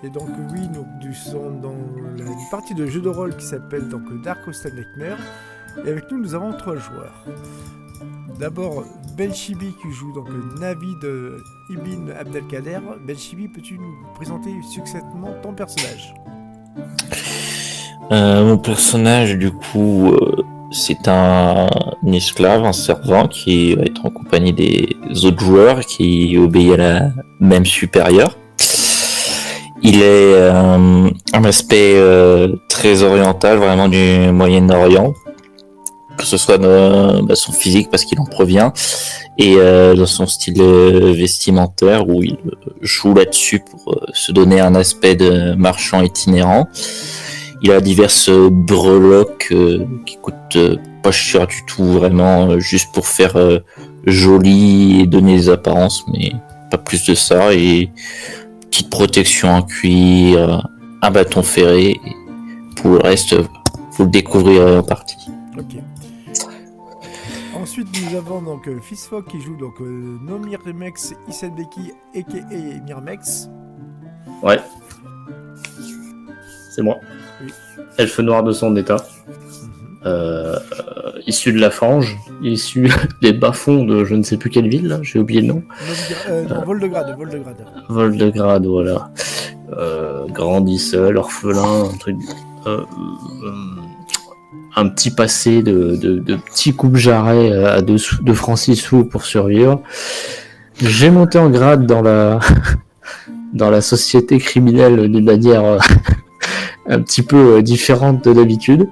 Et donc oui, nous sommes dans une partie de jeu de rôle qui s'appelle donc Dark Hostel Nightmare. Et avec nous, nous avons 3 joueurs. D'abord, Belchibi qui joue donc Navid Ibn Abdelkader. Belchibi, peux-tu nous présenter succinctement ton personnage? Mon personnage, du coup, c'est un esclave, un servant qui va être en compagnie des autres joueurs, qui obéit à la même supérieure. Il est un aspect très oriental, vraiment du Moyen-Orient, que ce soit dans son physique parce qu'il en provient, et dans son style vestimentaire où il joue là-dessus pour se donner un aspect de marchand itinérant. Il a diverses breloques qui coûtent pas cher du tout, vraiment, juste pour faire joli et donner des apparences, mais pas plus de ça. Et petite protection en cuir, un bâton ferré. Et pour le reste, vous le découvrirez en partie. Ok. Ensuite, nous avons donc Fishfog qui joue donc Nomirmex Isenbeki aka Mirmex. Ouais. C'est moi. Oui. Elfe noir de son état. Issu de la Fange, issu des bas-fonds de je ne sais plus quelle ville, là, j'ai oublié le nom. Non, Voldegrad. Voldegrad, voilà. Grandi seul, orphelin, un truc. Un petit passé de petits coupe-jarrets à 2 francs 6 sous pour survivre. J'ai monté en grade dans la société criminelle d'une manière un petit peu différente de d'habitude,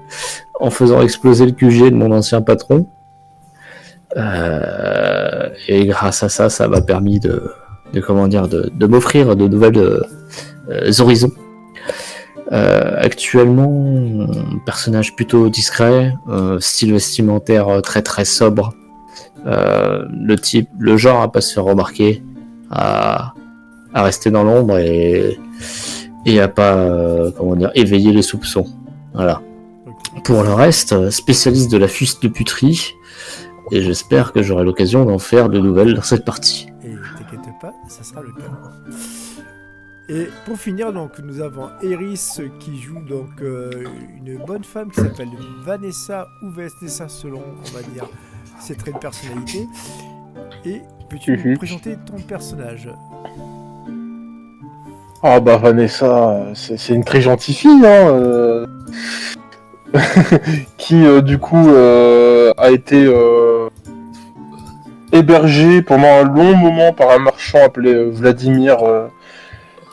en faisant exploser le QG de mon ancien patron. Et grâce à ça, ça m'a permis de m'offrir de nouvelles horizons. Actuellement, personnage plutôt discret, style vestimentaire très très sobre. Le genre à pas se faire remarquer, à rester dans l'ombre et à pas éveiller les soupçons. Voilà. Pour le reste, spécialiste de la fuite de puterie, et j'espère que j'aurai l'occasion d'en faire de nouvelles dans cette partie. Et t'inquiète pas, ça sera le cas. Et pour finir, donc, nous avons Eris qui joue donc une bonne femme qui s'appelle Vanessa ou Vanessa selon, on va dire, ses traits de personnalité. Et peux-tu nous présenter ton personnage? Ah bah Vanessa, c'est une très gentille fille, hein, qui du coup a été hébergée pendant un long moment par un marchand appelé Vladimir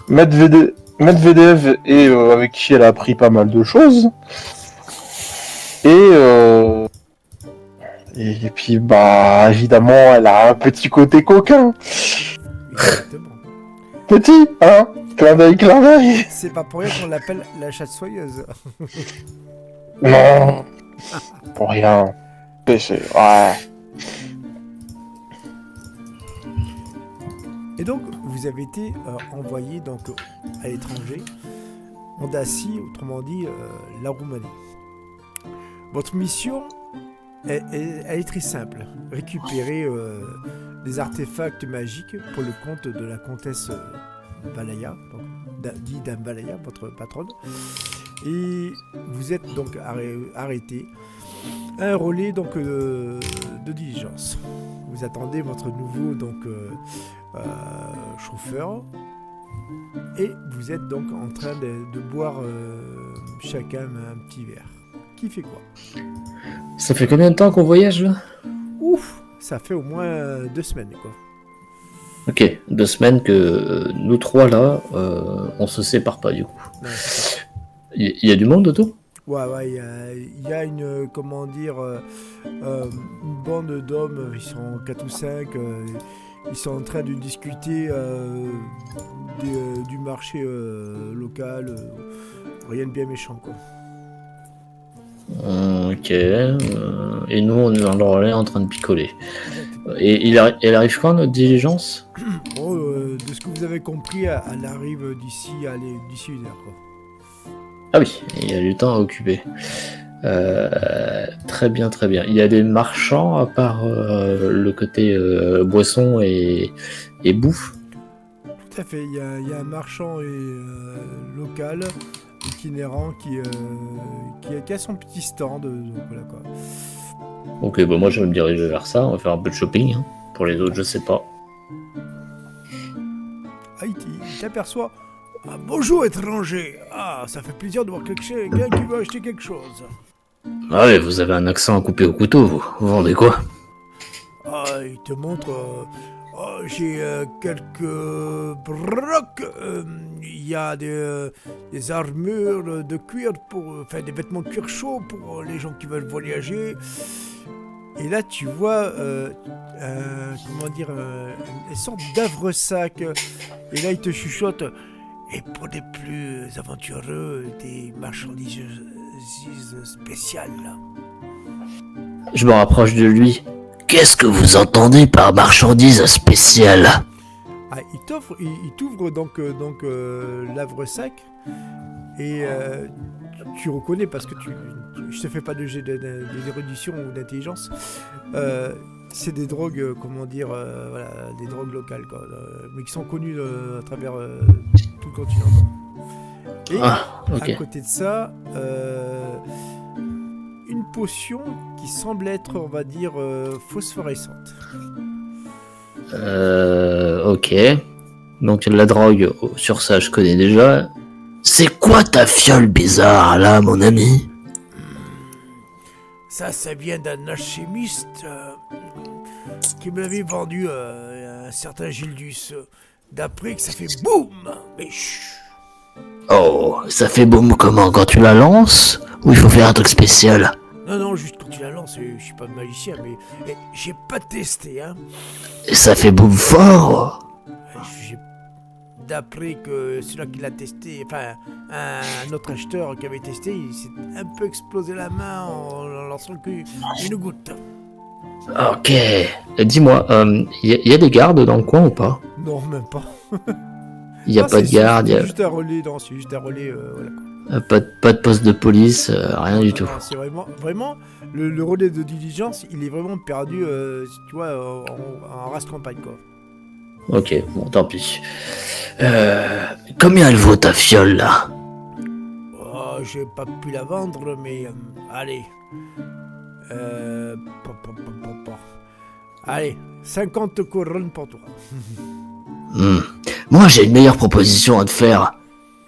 Medvedev et avec qui elle a appris pas mal de choses. Et puis bah évidemment elle a un petit côté coquin. Exactement. Petit, hein? Clin d'œil. C'est pas pour rien qu'on l'appelle la chatte soyeuse. Non, pour rien. Ouais. Et donc, vous avez été envoyé donc, à l'étranger, en Dacie, autrement dit, la Roumanie. Votre mission, elle est très simple. Récupérer des artefacts magiques pour le compte de la comtesse Valaya, dit Dame Valaya, votre patronne. Et vous êtes donc arrêté à un relais donc, de diligence. Vous attendez votre nouveau donc, chauffeur et vous êtes donc en train de boire chacun un petit verre. Qui fait quoi? Ça fait combien de temps qu'on voyage là? Ouf, ça fait au moins 2 semaines quoi. Ok, 2 semaines que nous 3 là, on se sépare pas du coup. Non, il y a du monde autour? Ouais, il y a une, comment dire, une bande d'hommes, ils sont 4 ou 5, ils sont en train de discuter du marché local, rien de bien méchant quoi. Ok, et nous on est dans le relais en train de picoler. Et elle arrive quand notre diligence? Bon, de ce que vous avez compris, elle arrive d'ici 1 heure quoi. Ah oui, il y a du temps à occuper. Très bien. Il y a des marchands à part le côté boisson et bouffe? Tout à fait, il y a un marchand local, itinérant, qui a son petit stand. Donc voilà quoi. Ok, bah moi je vais me diriger vers ça, on va faire un peu de shopping. Hein. Pour les autres, je sais pas. Ah, il t'aperçoit. Ah, bonjour étranger. Ah, ça fait plaisir de voir quelqu'un qui veut acheter quelque chose. Ah ouais, vous avez un accent à couper au couteau, vous. Vous vendez quoi? Ah, il te montre. J'ai quelques brocs. Il y a des armures de cuir des vêtements de cuir chaud pour les gens qui veulent voyager. Et là, tu vois, une sorte d'havre-sac. Et là, il te chuchote. Et pour les plus aventureux, des marchandises spéciales. Je me rapproche de lui. Qu'est-ce que vous entendez par marchandise spéciale? Ah, il t'ouvre donc l'havre-sac. Et tu reconnais parce que je te fais pas de jet d'érudition ou d'intelligence. C'est des drogues, des drogues locales, quoi, mais qui sont connues à travers tout le continent. Quoi. Et ok. à côté de ça, une potion qui semble être, on va dire, phosphorescente. Ok. Donc la drogue, sur ça je connais déjà. C'est quoi ta fiole bizarre là, mon ami? Ça vient d'un alchimiste qui me l'avait vendu un certain Gildus. D'après que ça fait boum. Mais chut. Oh, ça fait boum comment? Quand tu la lances? Ou il faut faire un truc spécial? Non, juste quand tu la lances, je suis pas magicien, mais j'ai pas testé, hein. Et ça fait boum fort? D'après que celui qui l'a testé, enfin, un autre acheteur qui avait testé, il s'est un peu explosé la main en lançant une goutte. Ok. Dis-moi, y a des gardes dans le coin ou pas? Non, même pas. Y a pas de garde, C'est juste un relais, voilà quoi. Pas de poste de police, rien du tout. Non, c'est vraiment le relais de diligence, il est vraiment perdu, tu vois, en race campagne quoi. Ok, bon, tant pis. Combien elle vaut ta fiole là? Oh, j'ai pas pu la vendre, mais allez. Allez, 50 couronnes pour toi. Moi j'ai une meilleure proposition à te faire.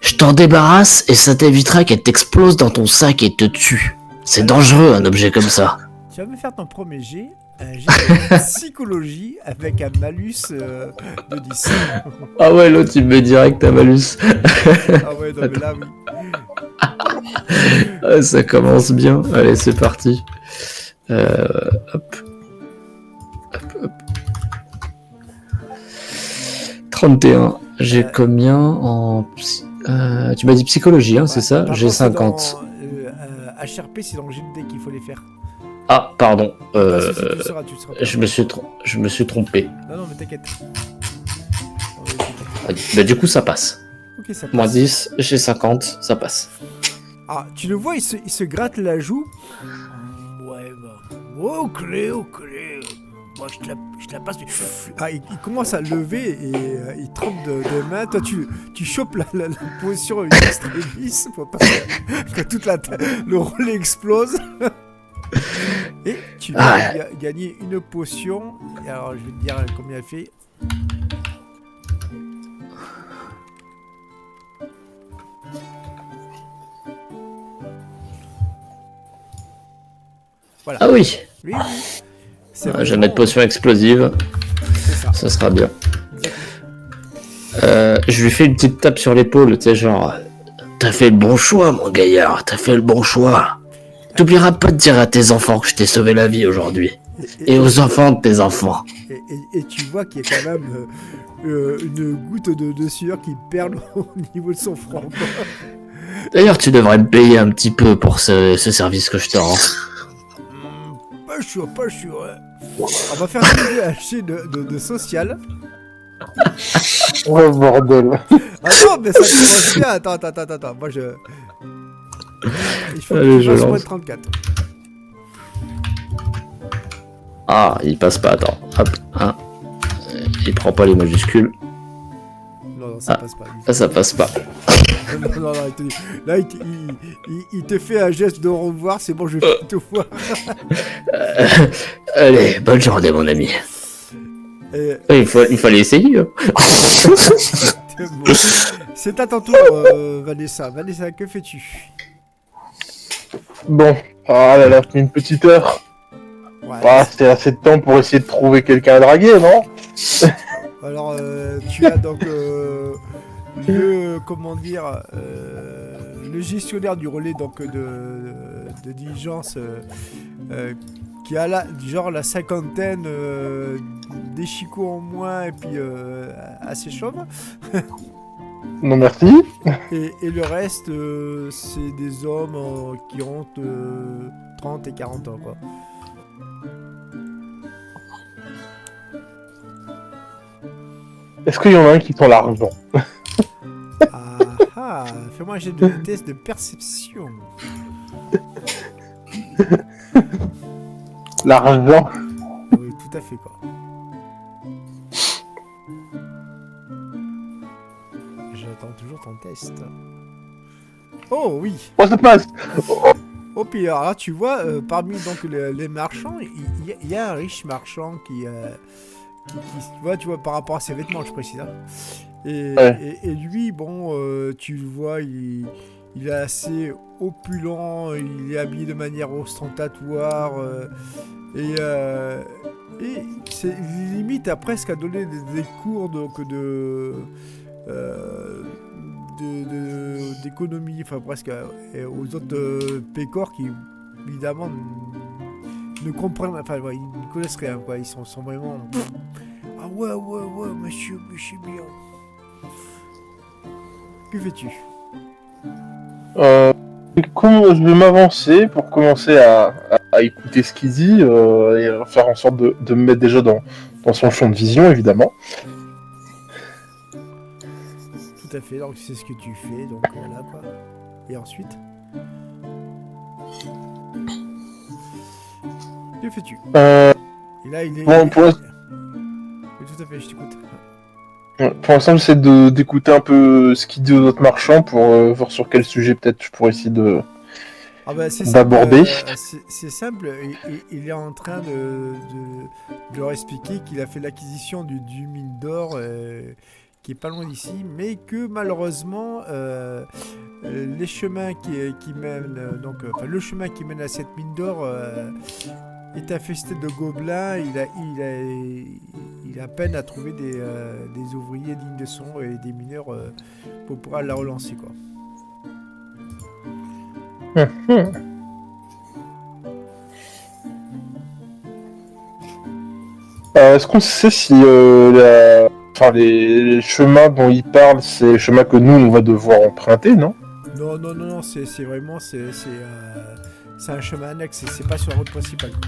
Je t'en débarrasse et ça t'évitera qu'elle t'explose dans ton sac et te tue. C'est dangereux un objet comme ça. Tu vas me faire ton premier jet, un jet de psychologie avec un malus de 10. Ah ouais, l'autre il me met direct un malus. Ah ouais, non mais là oui. Ah, ça commence bien. Allez, c'est parti. Hop. 31. J'ai combien en... tu m'as dit psychologie, hein, c'est ça? Par J'ai contre, 50. HRP, c'est dans le jet de dés qu'il faut les faire. Ah, pardon. Pas de soucis, tu seras Je me suis trompé. Non, mais t'inquiète. Bah, du coup, ça passe. Ok, ça passe. Moins 10, j'ai 50, ça passe. Ah, tu le vois, il se gratte la joue. Ouais, bah. Ok. Moi, je te la passe. Ah, il commence à lever et il trempe de main. Toi, tu chopes la position extrémiste pour pas que toute le relais explose. Et tu vas gagner une potion. Et alors, je vais te dire combien elle fait. Voilà. Ah oui. Oui. Je vais mettre potion explosive. Ça sera bien. Je lui fais une petite tape sur l'épaule, tu sais, genre... T'as fait le bon choix, mon gaillard, t'as fait le bon choix. T'oublieras pas de dire à tes enfants que je t'ai sauvé la vie aujourd'hui. Et aux enfants de tes enfants. Et tu vois qu'il y a quand même une goutte de sueur qui perle au niveau de son front. D'ailleurs, tu devrais me payer un petit peu pour ce service que je te rends. Pas sûr. On va faire un jet de social. Oh bordel. Ah non, mais ça commence bien. Attends. Moi, il faut Allez, que je je fasse moins lance. de 34. Ah, il passe pas, attends. Hop, 1. Il prend pas les majuscules. Non, non, ça Ah. passe pas. Ça passe pas. Non, là, il te fait un geste de au revoir, c'est bon, je vais te voir. Allez, bonne journée, mon ami. Et, Il fallait essayer. Hein. bon. C'est à ton tour, Vanessa. Vanessa, que fais-tu? Bon, ah là là, une petite heure. Ouais, Ah, c'était assez de temps pour essayer de trouver quelqu'un à draguer, non? alors, tu as donc le, comment dire, le gestionnaire du relais donc de diligence qui a genre la cinquantaine, des chicots en moins et puis assez chauve. Non, merci. Et le reste, c'est des hommes qui ont 30 et 40 ans, quoi. Est-ce qu'il y en a un qui prend l'argent? Ah, fais-moi un jet de test de perception. L'argent. Oui, tout à fait, quoi. J'attends toujours ton test. Oh, oui. Oh, ça passe. Oh, puis alors là, tu vois, parmi donc les marchands, il y a un riche marchand qui tu vois, par rapport à ses vêtements, je précise. Hein. Ouais. Et lui, bon, tu le vois, il est assez opulent, il est habillé de manière ostentatoire, et c'est limite à presque à donner des cours donc d'économie, enfin presque aux autres pécores qui évidemment ne comprennent, enfin ouais, ils ne connaissent rien, quoi. Ils sont vraiment ah ouais monsieur bien. Que fais-tu? Comment je vais m'avancer pour commencer à écouter ce qu'il dit et faire en sorte de me mettre déjà dans son champ de vision, évidemment. Tout à fait, donc c'est ce que tu fais, donc voilà quoi. Et ensuite? Que fais-tu? Et là il est... Bon, Oui, tout à fait, je t'écoute. pour l'instant, j'essaie d'écouter un peu ce qu'il dit aux autres marchands pour voir sur quel sujet peut-être je pourrais essayer de... Ah bah c'est D'aborder. c'est simple, il est en train de leur expliquer qu'il a fait l'acquisition du mine d'or qui est pas loin d'ici, mais que malheureusement les chemins qui mènent enfin le chemin qui mène à cette mine d'or est infesté de gobelins. Il a peine à trouver des ouvriers dignes de son et des mineurs pour pouvoir la relancer, quoi. Est-ce qu'on sait si les chemins dont il parle, c'est les chemins que nous, on va devoir emprunter, non? Non, c'est vraiment c'est un chemin annexe, c'est pas sur la route principale, quoi.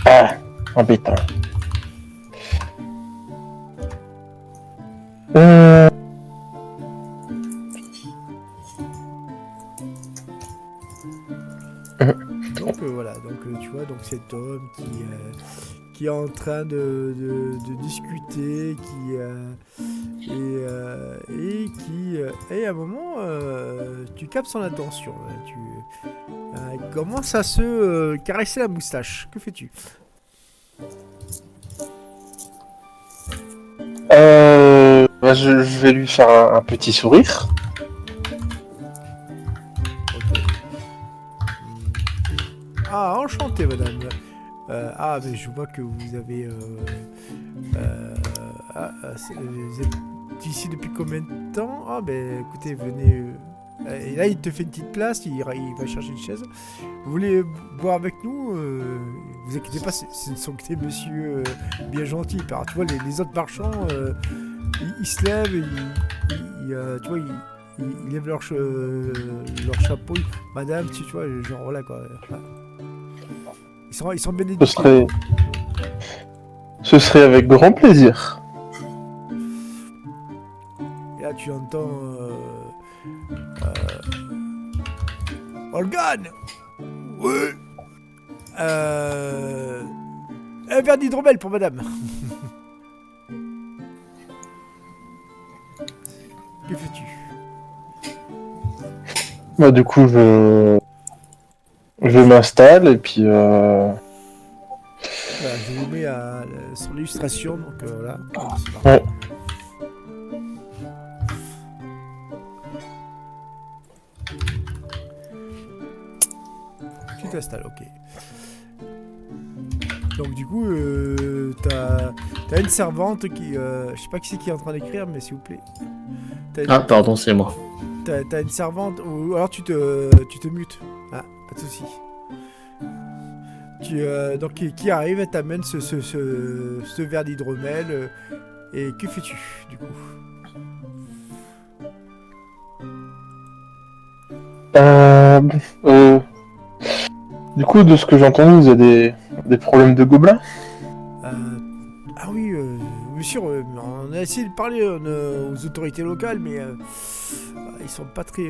Ah, embêtant. Donc voilà, tu vois, donc cet homme qui est en train de discuter, et à un moment tu captes son attention. Il commence à se caresser la moustache. Que fais-tu? Je vais lui faire un petit sourire. Ah, enchanté, madame. Mais je vois que vous avez... vous êtes ici depuis combien de temps? Ah, ben, écoutez, venez... et là, il te fait une petite place, il va chercher une chaise. Vous voulez boire avec nous? Vous inquiétez pas, ce ne sont que des messieurs bien gentils. Alors, tu vois, les autres marchands, ils se lèvent, tu vois, ils lèvent leur chapeau. Madame, tu vois, genre, voilà, quoi. Voilà. Ils sont bien éduqués. Ce serait avec grand plaisir. Et là, tu entends... Olgan! Oui! Un verre d'hydromel pour madame. Que fais-tu? Bah, du coup, je m'installe et puis. Voilà, je vous mets sur l'illustration, donc voilà. C'est parti. Ouais. Tu t'installes, ok. Donc du coup, t'as une servante qui... je sais pas qui c'est qui est en train d'écrire, mais s'il vous plaît. Ah, pardon, c'est moi. T'as une servante, ou alors tu te mutes. Ah, pas de soucis. Donc qui arrive, elle t'amène ce verre d'hydromel. Et que fais-tu, du coup? Euh, euh, du coup, de ce que j'ai entendu, vous avez des problèmes de gobelins? Ah oui, monsieur, on a essayé de parler aux autorités locales, mais ils sont pas très,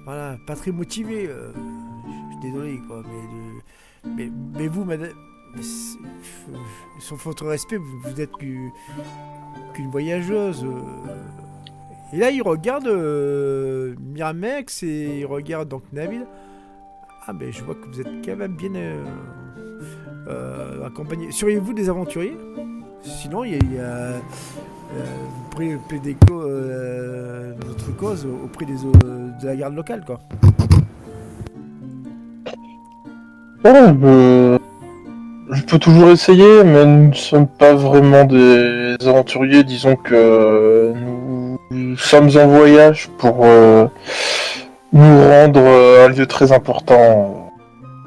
voilà, pas très motivés. Je suis désolé, quoi, mais vous, madame, sur votre respect, vous êtes qu'une voyageuse. Et là, il regarde Miramex et il regarde donc Navid. Ah, ben je vois que vous êtes quand même bien accompagné. Seriez-vous des aventuriers? Sinon, vous pourrez plaider notre cause auprès de la garde locale, quoi. Ouais, je peux toujours essayer, mais nous ne sommes pas vraiment des aventuriers. Disons que nous sommes en voyage pour nous rendre un lieu très important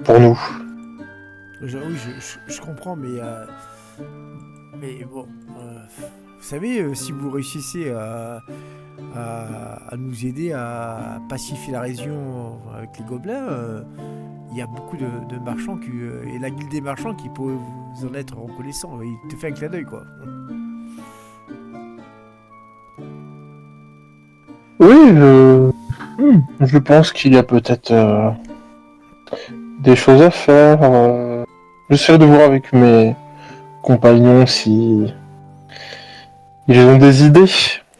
pour nous. Oui, je comprends, mais bon, vous savez, si vous réussissez à nous aider à pacifier la région avec les gobelins, il y a beaucoup de marchands et la guilde des marchands qui pourraient vous en être reconnaissants. Il te fait un clin d'œil, quoi. Oui, je pense qu'il y a peut-être des choses à faire. J'essaie de voir avec mes compagnons si ils ont des idées.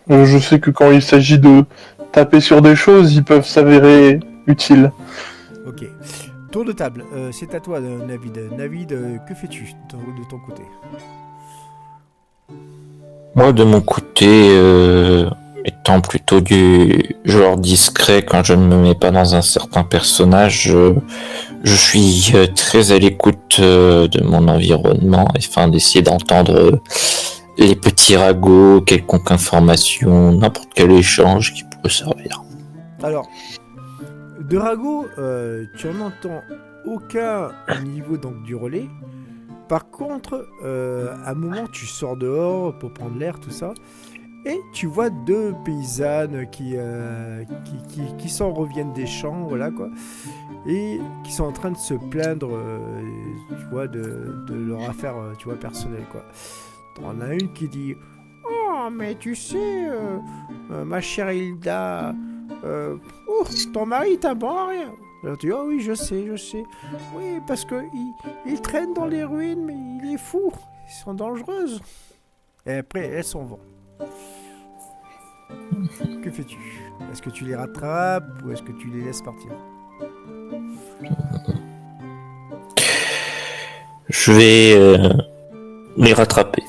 Je sais que quand il s'agit de taper sur des choses, ils peuvent s'avérer utiles. Ok. Tour de table. C'est à toi, Navid. Navid, que fais-tu de ton côté? Moi, de mon côté, étant plutôt du genre discret quand je ne me mets pas dans un certain personnage, je suis très à l'écoute de mon environnement afin d'essayer d'entendre les petits ragots, quelconque information, n'importe quel échange qui pourrait servir. Alors, de Rago, tu en entends aucun au niveau donc, du relais. Par contre, à un moment, tu sors dehors pour prendre l'air, tout ça, et tu vois deux paysannes qui s'en reviennent des champs, voilà quoi, et qui sont en train de se plaindre, tu vois, de leur affaire, tu vois, personnelle, quoi. T'en as une qui dit: Oh, mais tu sais, ma chère Hilda, ton mari est un bon à rien. Alors tu dis: Oh oui, je sais. Oui, parce que il traîne dans les ruines, mais il est fou. Ils sont dangereuses. Et après, elles s'en vont. Que fais-tu? Est-ce que tu les rattrapes ou est-ce que tu les laisses partir? Je vais les rattraper.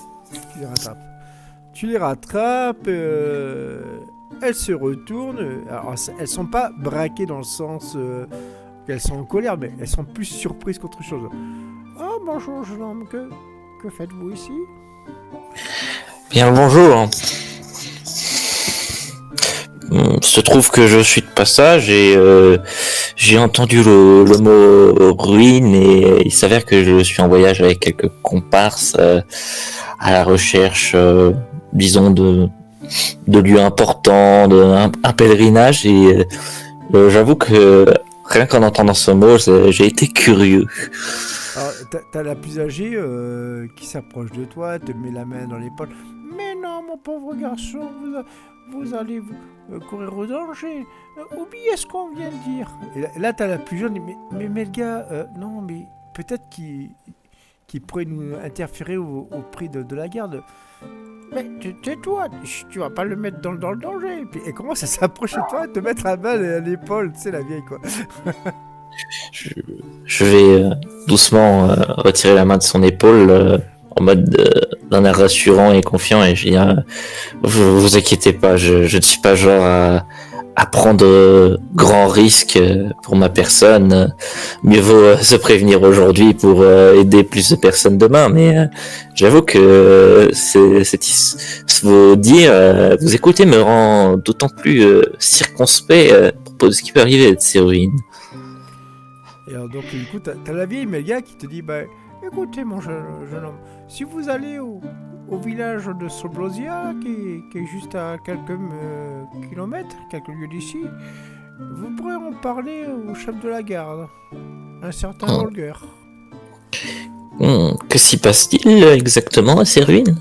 Tu les rattrapes. Elles se retournent. Alors, elles sont pas braquées dans le sens qu'elles sont en colère, mais elles sont plus surprises qu'autre chose. Oh, bonjour, jeune homme. Que faites-vous ici? Bien le bonjour. Se trouve que je suis de passage et j'ai entendu le mot ruine et il s'avère que je suis en voyage avec quelques comparses à la recherche, disons, de lieux importants, un pèlerinage et j'avoue que rien qu'en entendant ce mot, j'ai été curieux. Alors, t'as la plus âgée qui s'approche de toi, te met la main dans l'épaule. Mais non, mon pauvre garçon, vous allez courir au danger. Oubliez ce qu'on vient de dire. Et là t'as la plus jeune, mais le gars, non, mais peut-être qu'il pourrait nous interférer au prix de la garde. Mais tais-toi, tu vas pas le mettre dans le danger. Et commence à s'approcher de toi et te mettre la balle à l'épaule, tu sais, la vieille, quoi. Je vais doucement retirer la main de son épaule en mode d'un air rassurant et confiant et je dis vous inquiétez pas, je ne suis pas genre à prendre grands risques pour ma personne. Mieux vaut se prévenir aujourd'hui pour aider plus de personnes demain. Mais j'avoue que vos dires, vous écoutez me rend d'autant plus circonspect à propos de ce qui peut arriver de ces ruines. Et alors, donc, du coup, t'as la vieille Melga qui te dit, bah, écoutez, mon jeune homme, si vous allez au village de Soblosia, qui est juste à quelques kilomètres, quelques lieues d'ici, vous pourrez en parler au chef de la garde, un certain Holger. Que s'y passe-t-il exactement à ces ruines?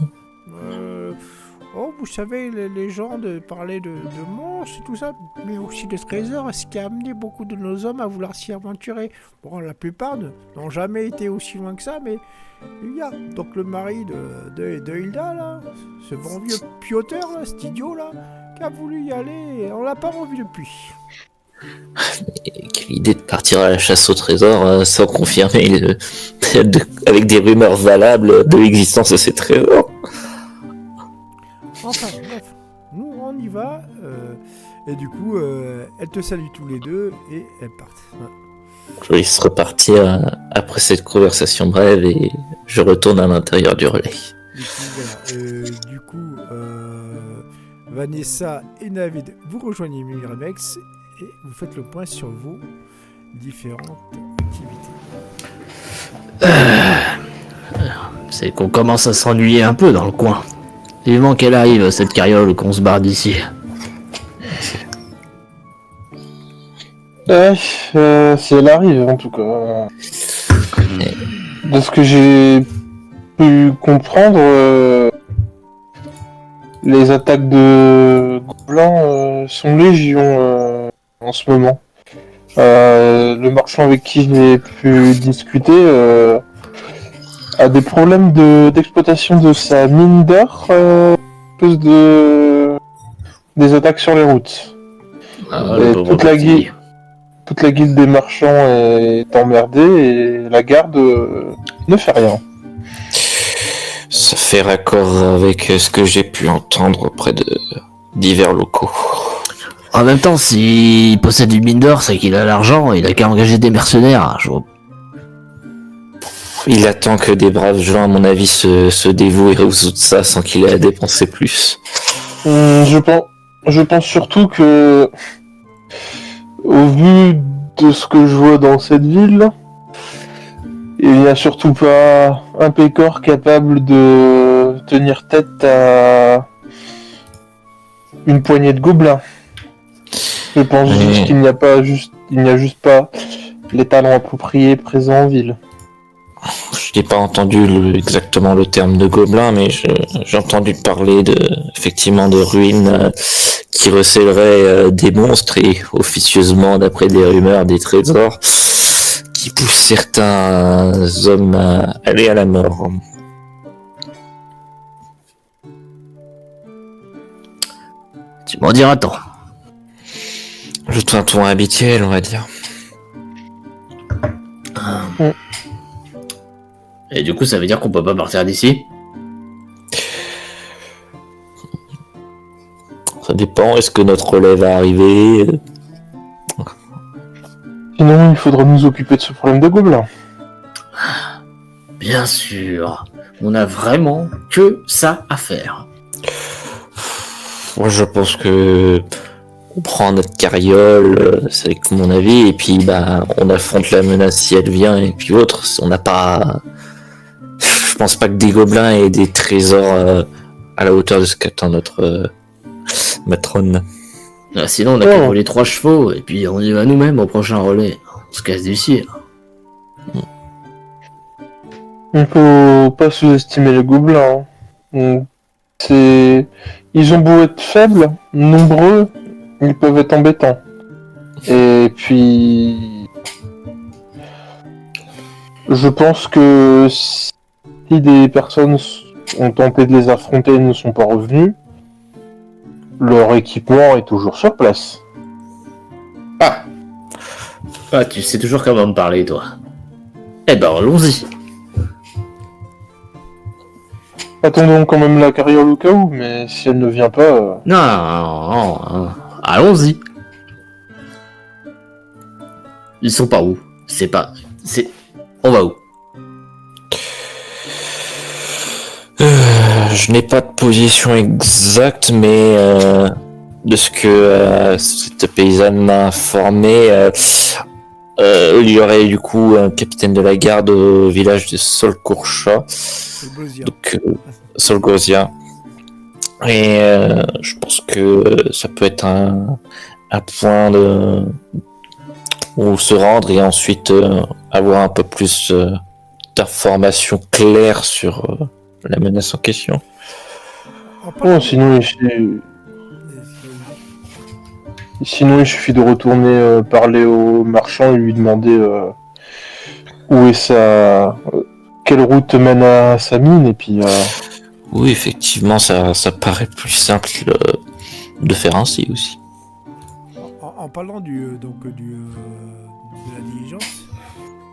Vous savez, les légendes parlaient de monstres et tout ça, mais aussi de trésors, ce qui a amené beaucoup de nos hommes à vouloir s'y aventurer. Bon, la plupart n'ont jamais été aussi loin que ça, mais il y a donc le mari de Hilda, là, ce bon vieux pioteur, là, cet idiot, là, qui a voulu y aller, et on l'a pas revu depuis. Quelle idée de partir à la chasse au trésor sans confirmer avec des rumeurs valables de l'existence de ces trésors. Enfin, bref, nous on y va, et du coup, elles te saluent tous les deux, et elles partent. Ouais. Je vais se repartir après cette conversation brève et je retourne à l'intérieur du relais. Du coup, Vanessa et Navid, vous rejoignez Miramex et vous faites le point sur vos différentes activités. C'est qu'on commence à s'ennuyer un peu dans le coin. Vivement qu'elle arrive, cette carriole, qu'on se barre d'ici. Si elle arrive, en tout cas. De ce que j'ai pu comprendre, les attaques de gobelins sont légion en ce moment. Le marchand avec qui j'ai pu discuter a des problèmes d'exploitation de sa mine d'or à cause des attaques sur les routes. Et toute la guilde des marchands est emmerdée et la garde ne fait rien. Ça fait raccord avec ce que j'ai pu entendre auprès de divers locaux. En même temps, s'il possède une mine d'or, c'est qu'il a l'argent, il a qu'à engager des mercenaires. Il attend que des braves gens, à mon avis, se dévouent et résoudent ça sans qu'il ait à dépenser plus. Je pense surtout que, au vu de ce que je vois dans cette ville, il n'y a surtout pas un pécor capable de tenir tête à une poignée de gobelins. Je pense juste qu'il n'y a juste pas les talents appropriés présents en ville. Je n'ai pas entendu exactement le terme de gobelin, mais j'ai entendu parler effectivement de ruines qui recèleraient des monstres et officieusement, d'après des rumeurs, des trésors qui poussent certains hommes à aller à la mort. Tu m'en diras tant. Je trouve un ton habituel, on va dire. Et du coup, ça veut dire qu'on peut pas partir d'ici? Ça dépend, est-ce que notre relais va arriver? Sinon, il faudra nous occuper de ce problème de gobelins. Bien sûr. On a vraiment que ça à faire. Moi, je pense que on prend notre carriole, c'est mon avis, et puis on affronte la menace si elle vient, et puis autre. On n'a pas... Je pense pas que des gobelins aient des trésors à la hauteur de ce qu'attend notre matrone. Sinon, on a qu'à voler 3 chevaux, et puis on y va nous-mêmes au prochain relais. On se casse d'ici. Il faut pas sous-estimer les gobelins. Ils ont beau être faibles, nombreux, ils peuvent être embêtants. Et puis... Je pense que si des personnes ont tenté de les affronter et ne sont pas revenus, leur équipement est toujours sur place. Ah, tu sais toujours comment me parler, toi. Eh ben, allons-y. Attendons quand même la carriole au cas où, mais si elle ne vient pas... Non, allons-y. Ils sont pas où? On va où? Je n'ai pas de position exacte, mais de ce que cette paysanne m'a informé, il y aurait du coup un capitaine de la garde au village de Solkourcha, donc Solgozia. Et je pense que ça peut être un point où se rendre et ensuite avoir un peu plus d'informations claires sur la menace en question. Bon, sinon il suffit de retourner parler au marchand et lui demander où est quelle route mène à sa mine, et puis... Oui, effectivement, ça paraît plus simple de faire ainsi aussi. En parlant de la diligence,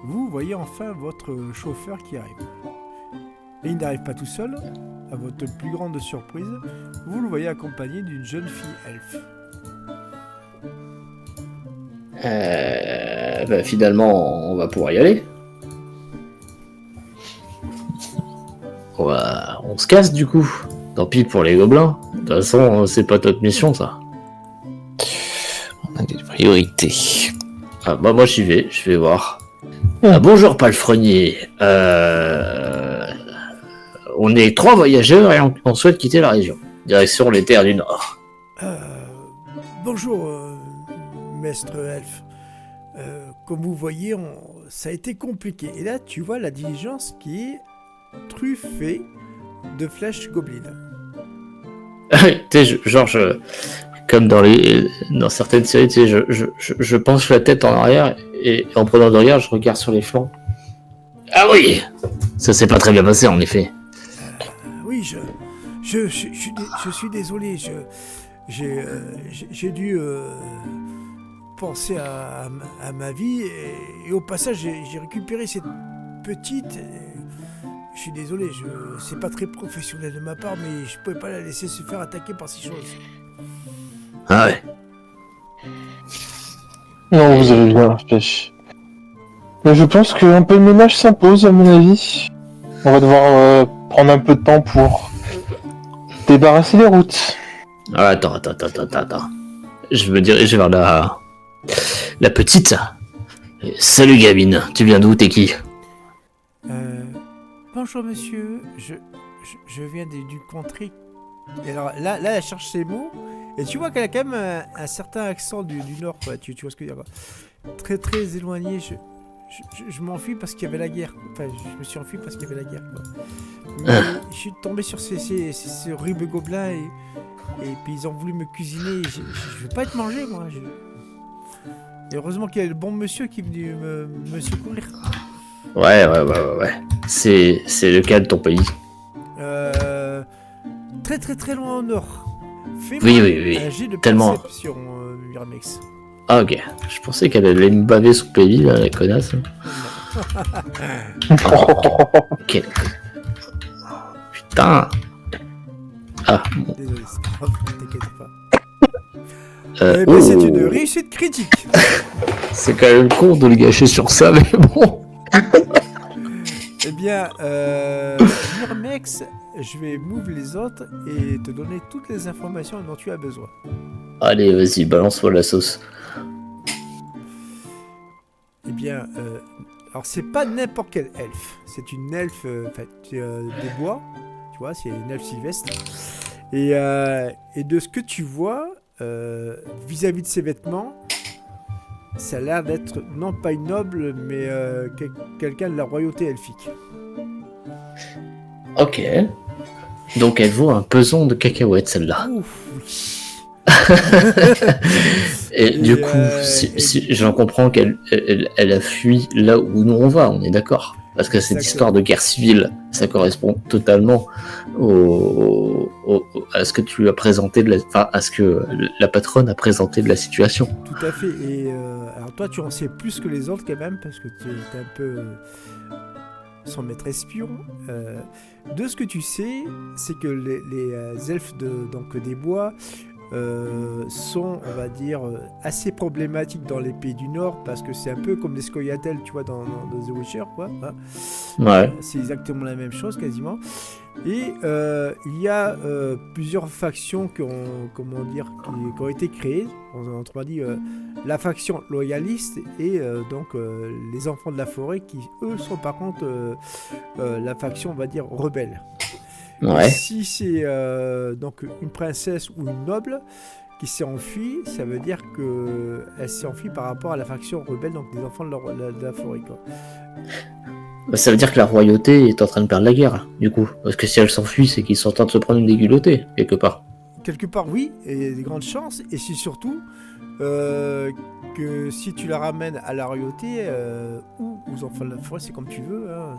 vous voyez enfin votre chauffeur qui arrive. Et il n'arrive pas tout seul. À votre plus grande surprise, vous le voyez accompagné d'une jeune fille elfe. Finalement, on va pouvoir y aller. On se casse du coup. Tant pis pour les gobelins. De toute façon, c'est pas notre mission, ça. On a des priorités. Ah, bah moi j'y vais, je vais voir. Ah, bonjour palefrenier. On est 3 voyageurs et on souhaite quitter la région. Direction les terres du Nord. Bonjour, maître elfe. Comme vous voyez, ça a été compliqué. Et là, tu vois la diligence qui est truffée de flèches gobelines. Tu sais, comme dans certaines séries, tu sais, je penche la tête en arrière et en prenant de regard, je regarde sur les flancs. Ah oui, ça s'est pas très bien passé en effet. Oui, je suis désolé. J'ai dû penser à ma vie et au passage j'ai récupéré cette petite. Je suis désolé, c'est pas très professionnel de ma part, mais je pouvais pas la laisser se faire attaquer par ces choses. Ah ouais. Non, vous avez bien fait. Mais je pense qu'un peu de ménage s'impose, à mon avis. On va devoir prendre un peu de temps pour débarrasser les routes. Ah, attends. Je me diriger vers la petite. Salut gamine, tu viens d'où, t'es qui? Bonjour monsieur, je viens d'une contrée. Et alors là, elle cherche ses mots. Et tu vois qu'elle a quand même un certain accent du nord, quoi. Tu vois ce que je veux dire, quoi. Très très éloigné. Je m'enfuis parce qu'il y avait la guerre. Enfin, je me suis enfui parce qu'il y avait la guerre, quoi. Mais je suis tombé sur ces horribles gobelins et puis ils ont voulu me cuisiner. Je veux pas être mangé, moi. Et heureusement qu'il y a le bon monsieur qui est venu me secourir. Ouais. C'est lequel de ton pays? Très très très loin au nord. Fais-moi Oui. un jet de Tellement. perception, Miramex. Ah ok, je pensais qu'elle allait me baver son pays, là, la connasse. Quel... Putain. Ah, bon. Désolé, c'est pas grave, t'inquiète pas. C'est une réussite critique. C'est quand même con de le gâcher sur ça, mais bon. Eh bien, Miramex, je vais move les autres et te donner toutes les informations dont tu as besoin. Allez, vas-y, balance-moi la sauce. Eh bien, alors c'est pas n'importe quel elfe. C'est une elfe des bois, tu vois, c'est une elfe sylvestre. Et de ce que tu vois, vis-à-vis de ses vêtements, ça a l'air d'être non pas une noble, mais quelqu'un de la royauté elfique. Ok. Donc elle vaut un pesant de cacahuètes, celle-là. Ouf, oui. Et du coup, si j'en comprends qu'elle a fui là où nous on va, on est d'accord. Parce que cette Exactement. histoire de guerre civile, ça correspond totalement à ce que tu as présenté, à ce que la patronne a présenté de la situation. Tout à fait. Et alors toi, tu en sais plus que les autres quand même, parce que tu es un peu son maître espion. De ce que tu sais, c'est que les elfes donc des bois sont, on va dire, assez problématiques dans les pays du Nord, parce que c'est un peu comme les Scoia'tael, tu vois, dans The Witcher, quoi. Hein. Ouais. C'est exactement la même chose, quasiment. Et il y a plusieurs factions qui ont été créées. Autrement dit, la faction loyaliste et donc les enfants de la forêt qui, eux, sont par contre la faction, on va dire, rebelle. Ouais. Et si c'est donc une princesse ou une noble qui s'est enfuie, ça veut dire qu'elle s'est enfuie par rapport à la faction rebelle, donc des enfants de la forêt, quoi. Bah, ça veut dire que la royauté est en train de perdre la guerre, du coup. Parce que si elle s'enfuit, c'est qu'ils sont en train de se prendre une déculottée, quelque part. Quelque part, oui, et il y a des grandes chances. Et c'est surtout que si tu la ramènes à la royauté ou aux enfants de la forêt, c'est comme tu veux. Hein,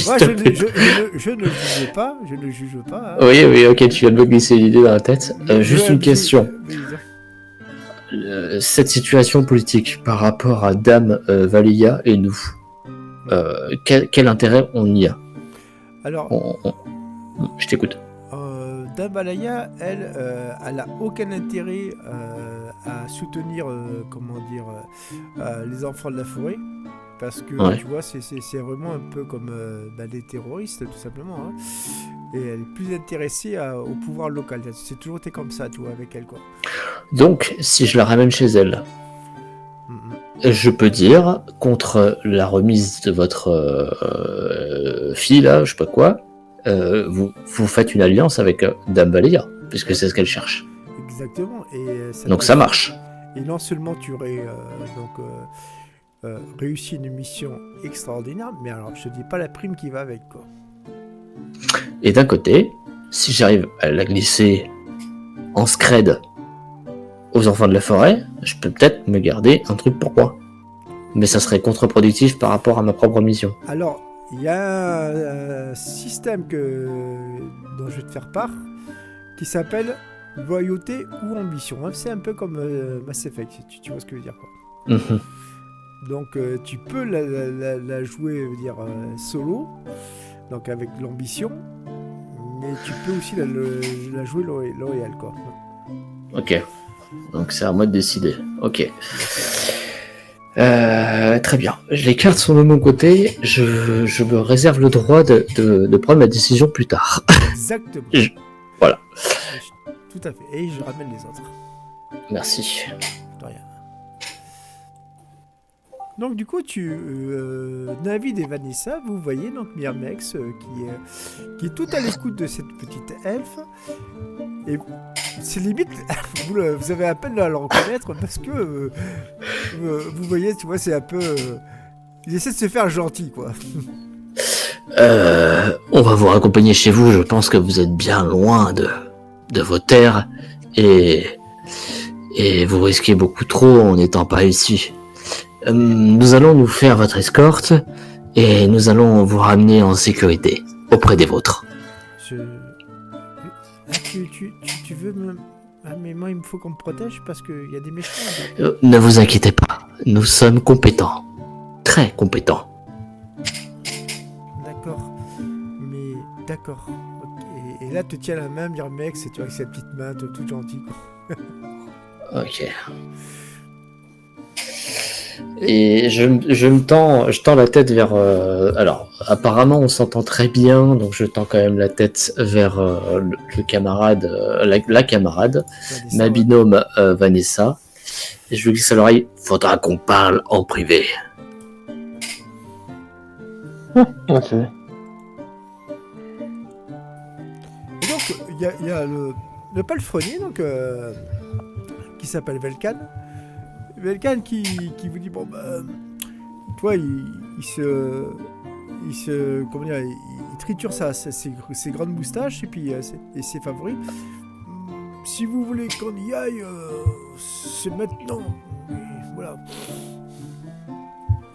Moi, je ne juge pas. Je ne juge pas. Hein. Oui, ok, tu viens de me glisser l'idée dans la tête. Juste une question. Cette situation politique par rapport à Dame Valia et nous, quel intérêt on y a? Alors, je t'écoute. Dame Valaya, elle n'a aucun intérêt à soutenir, les enfants de la forêt. Parce que, tu vois, c'est vraiment un peu comme des terroristes, tout simplement. Hein. Et elle est plus intéressée au pouvoir local. C'est toujours été comme ça, tu vois, avec elle, quoi. Donc, si je la ramène chez elle, je peux dire, contre la remise de votre fille, là, je sais pas quoi, vous faites une alliance avec Dame Valia, puisque c'est ce qu'elle cherche. Exactement. Et donc ça marche. Et non seulement tu aurais réussi une mission extraordinaire, mais alors je te dis pas la prime qui va avec, quoi. Et d'un côté, si j'arrive à la glisser en scred aux enfants de la forêt, je peux peut-être me garder un truc pour moi. Mais ça serait contre-productif par rapport à ma propre mission. Alors, il y a un système dont je vais te faire part qui s'appelle loyauté ou ambition. C'est un peu comme Mass Effect, tu vois ce que je veux dire, quoi. Donc tu peux la jouer, solo, donc avec l'ambition, mais tu peux aussi la jouer loyale, quoi. Ok, donc c'est à moi de décider. Ok. Très bien. Les cartes sont de mon côté. Je me réserve le droit de prendre ma décision plus tard. Exactement. Voilà. Tout à fait. Et je ramène les autres. Merci. De rien. Donc du coup, Navid et Vanessa, vous voyez donc Myrmex qui est tout à l'écoute de cette petite elfe. Et c'est limite, vous avez à peine à le reconnaître parce que vous voyez, tu vois, c'est un peu... il essaie de se faire gentil, quoi. On va vous raccompagner chez vous. Je pense que vous êtes bien loin de vos terres et vous risquez beaucoup trop en n'étant pas ici. Nous allons nous faire votre escorte et nous allons vous ramener en sécurité auprès des vôtres. Tu veux me... Ah, mais moi, il me faut qu'on me protège parce qu'il y a des méchants. Ne vous inquiétez pas, nous sommes compétents. Très compétents. D'accord. Mais... D'accord. Okay. Et là, te tient la main, Myrmex, et tu vois, avec sa petite main, toute gentille, quoi. Ok. Et je tends la tête vers... alors, apparemment, on s'entend très bien, donc je tends quand même la tête vers le camarade, la camarade, Vanessa, ma binôme Vanessa. Et je lui glisse à l'oreille, faudra qu'on parle en privé. Ok. Et donc, il y a le palefrenier, donc, qui s'appelle Velkan. Velkan qui vous dit, bon, toi, il triture ses grandes moustaches et puis et ses favoris. Si vous voulez qu'on y aille, c'est maintenant. Et voilà.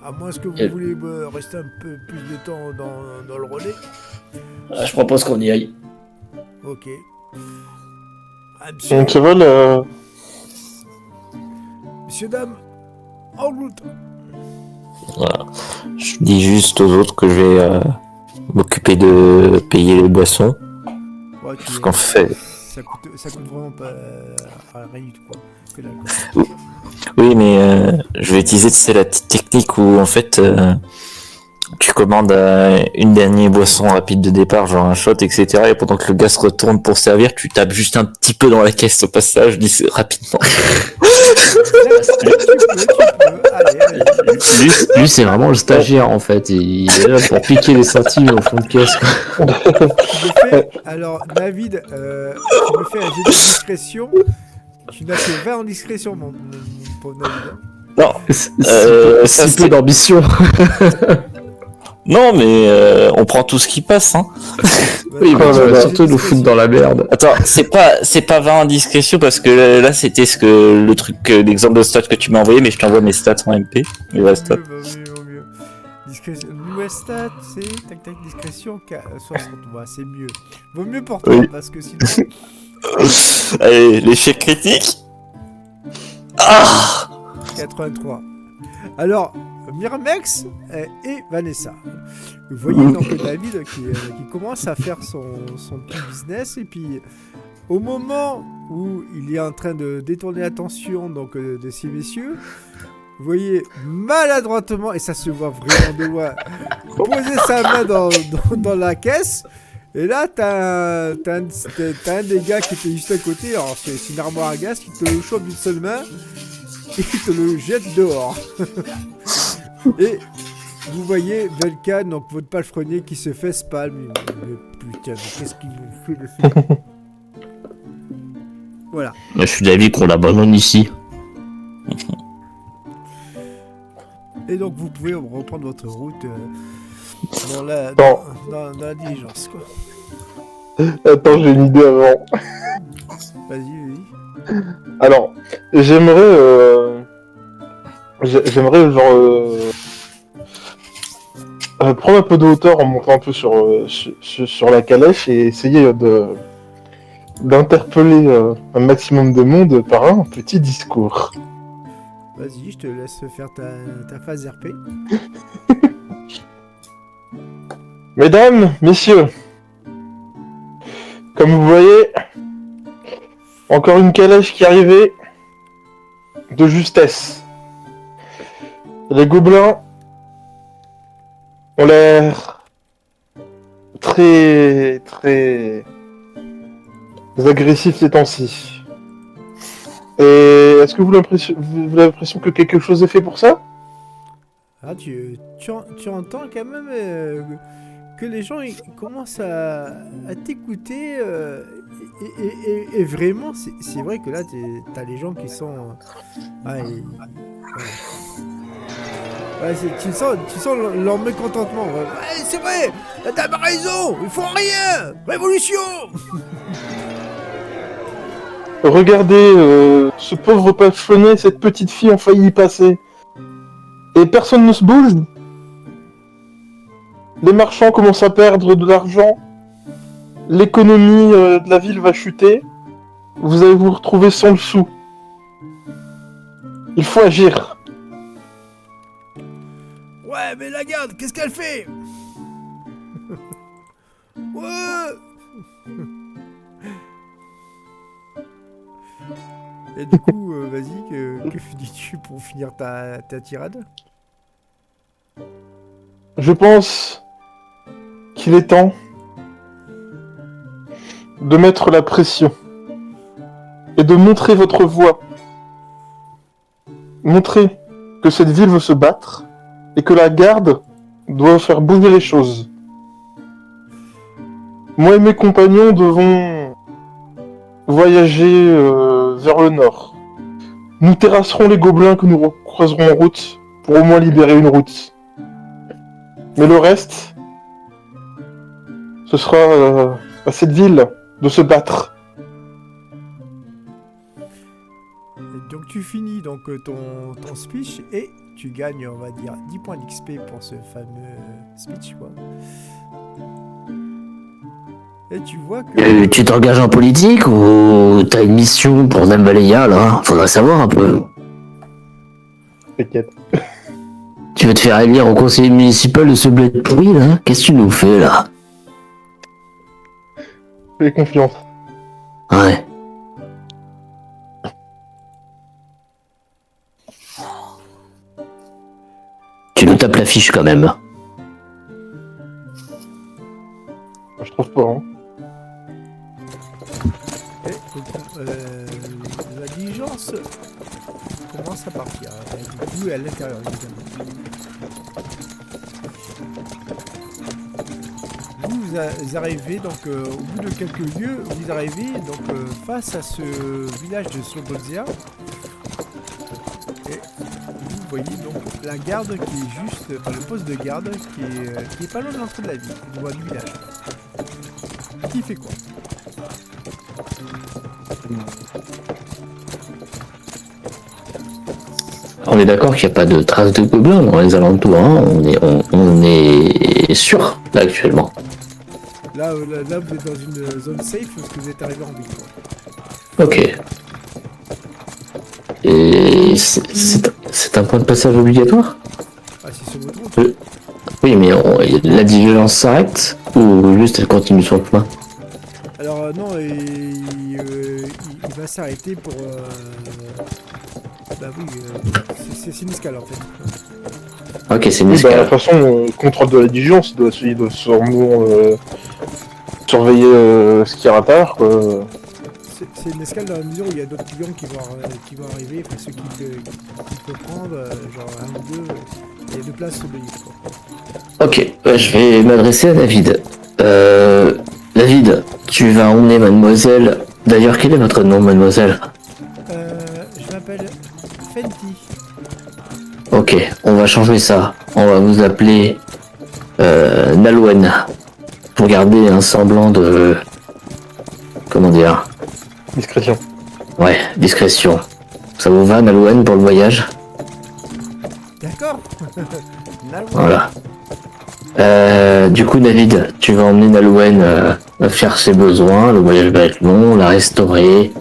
À moins que vous Et- voulez rester un peu plus de temps dans le relais. Je propose qu'on y aille. Ok. Ah, monsieur, Donc ça va là. messieurs, dames, en route. Voilà. Je dis juste aux autres que je vais m'occuper de payer les boissons. Ouais, Parce qu'en fait, ça coûte vraiment pas rien du tout, quoi. Que dalle, quoi. oui, mais je vais utiliser la petite technique où en fait tu commandes une dernière boisson rapide de départ, genre un shot, etc. Et pendant que le gars se retourne pour servir, tu tapes juste un petit peu dans la caisse au passage, dis rapidement. Tu peux. Allez, allez. Lui, c'est vraiment le stagiaire en fait. Il est là pour piquer les centimes au fond de caisse. Quoi. Alors, David, tu me fais un jet de discrétion. Tu n'as que 20 en discrétion, mon pauvre David. Non, Si ça, peu c'est- d'ambition. non, mais on prend tout ce qui passe. Hein. Oui, mais Oh tu là vas là. surtout nous foutre dans la merde. Attends, c'est pas 20 en discrétion parce que là c'était le truc, l'exemple de stats que tu m'as envoyé, mais je t'envoie mes stats en MP. Les vraies stats. Vaut mieux. Discrétion. Nouvelle stat, c'est tac tac discrétion 60. Ouais, c'est mieux. Vaut mieux pour toi Oui. parce que sinon. Allez, l'échec critique. Ah 83. Alors, Myrmex et Vanessa. Vous voyez donc David qui commence à faire son petit business et puis au moment où il est en train de détourner l'attention donc de ces messieurs, vous voyez maladroitement, et ça se voit vraiment de loin, poser sa main dans la caisse. Et là, t'as un des gars qui était juste à côté, alors c'est une armoire à gaz qui te le chope d'une seule main et qui te le jette dehors. Et vous voyez Velkan, donc votre palefrenier qui se fait spalm. Mais putain, mais qu'est-ce qu'il vous fait de ce... Voilà. Je suis d'avis qu'on l'abandonne ici. Et donc vous pouvez reprendre votre route dans la diligence, quoi. Attends, j'ai une idée avant. Vas-y. Alors, j'aimerais prendre un peu de hauteur en montant un peu sur la calèche et essayer d'interpeller un maximum de monde par un petit discours. Vas-y, je te laisse faire ta phase RP. Mesdames, messieurs, comme vous voyez, encore une calèche qui arrivait de justesse. Les gobelins ont l'air très agressifs ces temps-ci. Et est-ce que vous avez l'impression que quelque chose est fait pour ça? Ah, tu entends quand même que les gens ils commencent à t'écouter et vraiment c'est vrai que là t'as les gens qui sont tu sens leur mécontentement. Ouais, c'est vrai, t'as raison, ils font rien, révolution. Regardez, ce pauvre palefrenier, cette petite fille ont failli y passer. Et personne ne se bouge. Les marchands commencent à perdre de l'argent. L'économie de la ville va chuter. Vous allez vous retrouver sans le sou. Il faut agir. Ouais, mais la garde, qu'est-ce qu'elle fait? Ouais. Et du coup, vas-y, que dis-tu pour finir ta tirade? Je pense qu'il est temps de mettre la pression et de montrer votre voix. Montrer que cette ville veut se battre et que la garde doit faire bouger les choses. Moi et mes compagnons devons voyager vers le nord. Nous terrasserons les gobelins que nous croiserons en route pour au moins libérer une route. Mais le reste, ce sera à cette ville de se battre. Et donc tu finis donc ton speech et tu gagnes, on va dire, 10 points d'XP pour ce fameux speech, quoi. Et tu vois que... Tu t'engages en politique ou t'as une mission pour Nambalaya, là? Faudrait savoir un peu. T'inquiète. Tu veux te faire élire au conseiller municipal de ce bled pourri, là? Qu'est-ce que tu nous fais, là? Fais confiance. Ouais. Tu nous tapes l'affiche, quand même. Je trouve pas, hein. Et, la diligence commence à partir. Du coup, à l'intérieur, évidemment. Vous arrivez donc au bout de quelques lieux, vous arrivez donc face à ce village de Slobozia. Et vous voyez donc la garde qui est juste, enfin le poste de garde qui est pas loin de l'entrée de la ville, du village. Qui fait quoi? On est d'accord qu'il n'y a pas de traces de gobelins dans les alentours, hein. On est sûr, là, actuellement. Là, vous êtes dans une zone safe parce que vous êtes arrivé en ville, quoi. Ok. Et c'est un point de passage obligatoire? Ah, si c'est votre route. Oui, mais la diligence s'arrête ou juste elle continue son chemin? Alors non, il va s'arrêter pour... Bah oui, c'est une escale en fait. Ok, c'est une Oui, bah, de escale. toute façon, contrôle de la diligence, il doit sûrement surveiller ce qu'il y a à terre, quoi. C'est une escale dans la mesure où il y a d'autres clients qui vont arriver, enfin ceux qui peuvent prendre, genre un ou deux, il y a deux places au pays, quoi. Ok, je vais m'adresser à David. David, tu vas emmener mademoiselle... D'ailleurs, quel est votre nom, mademoiselle? Je m'appelle Fenty. Ok, on va changer ça. On va vous appeler Nalouen. Pour garder un semblant de... Comment dire? Discrétion. Ouais, discrétion. Ça vous va, Nalouen, pour le voyage? D'accord. Voilà. Du coup, David, tu vas emmener Nalouen faire ses besoins. Le voyage va être long, la restaurer.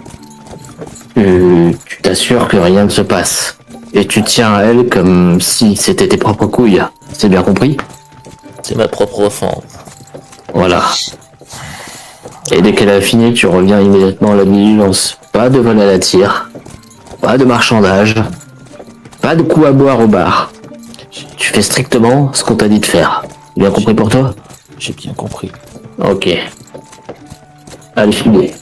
Tu t'assures que rien ne se passe. Et tu tiens à elle comme si c'était tes propres couilles. C'est bien compris? C'est ma propre femme. Voilà. Et dès qu'elle a fini, tu reviens immédiatement à la diligence. Pas de vol à la tire. Pas de marchandage. Pas de coups à boire au bar. Tu fais strictement ce qu'on t'a dit de faire. Bien compris pour toi? J'ai bien compris. Ok. Allez, filez.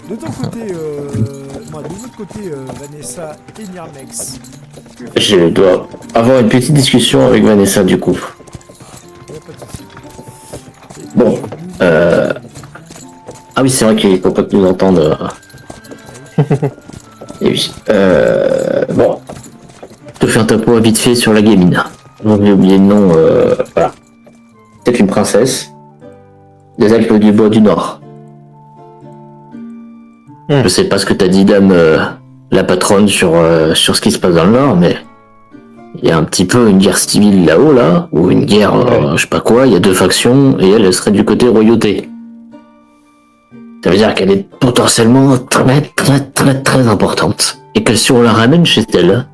De ton côté, de votre côté, Vanessa et Nirmex. Je dois avoir une petite discussion avec Vanessa du coup. Y a pas de souci. Bon, ah oui, c'est vrai qu'il faut pas que nous entendre. Et oui. Bon. Je te fais un topo vite fait sur la gamine. J'ai oublié le nom. Voilà. C'est une princesse des Alpes du Bois du Nord. Je sais pas ce que t'as dit, dame, la patronne, sur ce qui se passe dans le Nord, mais il y a un petit peu une guerre civile là-haut, là, ou une guerre, je sais pas quoi, il y a deux factions, et elle serait du côté royauté. Ça veut dire qu'elle est potentiellement très importante. Et que si on la ramène chez elle,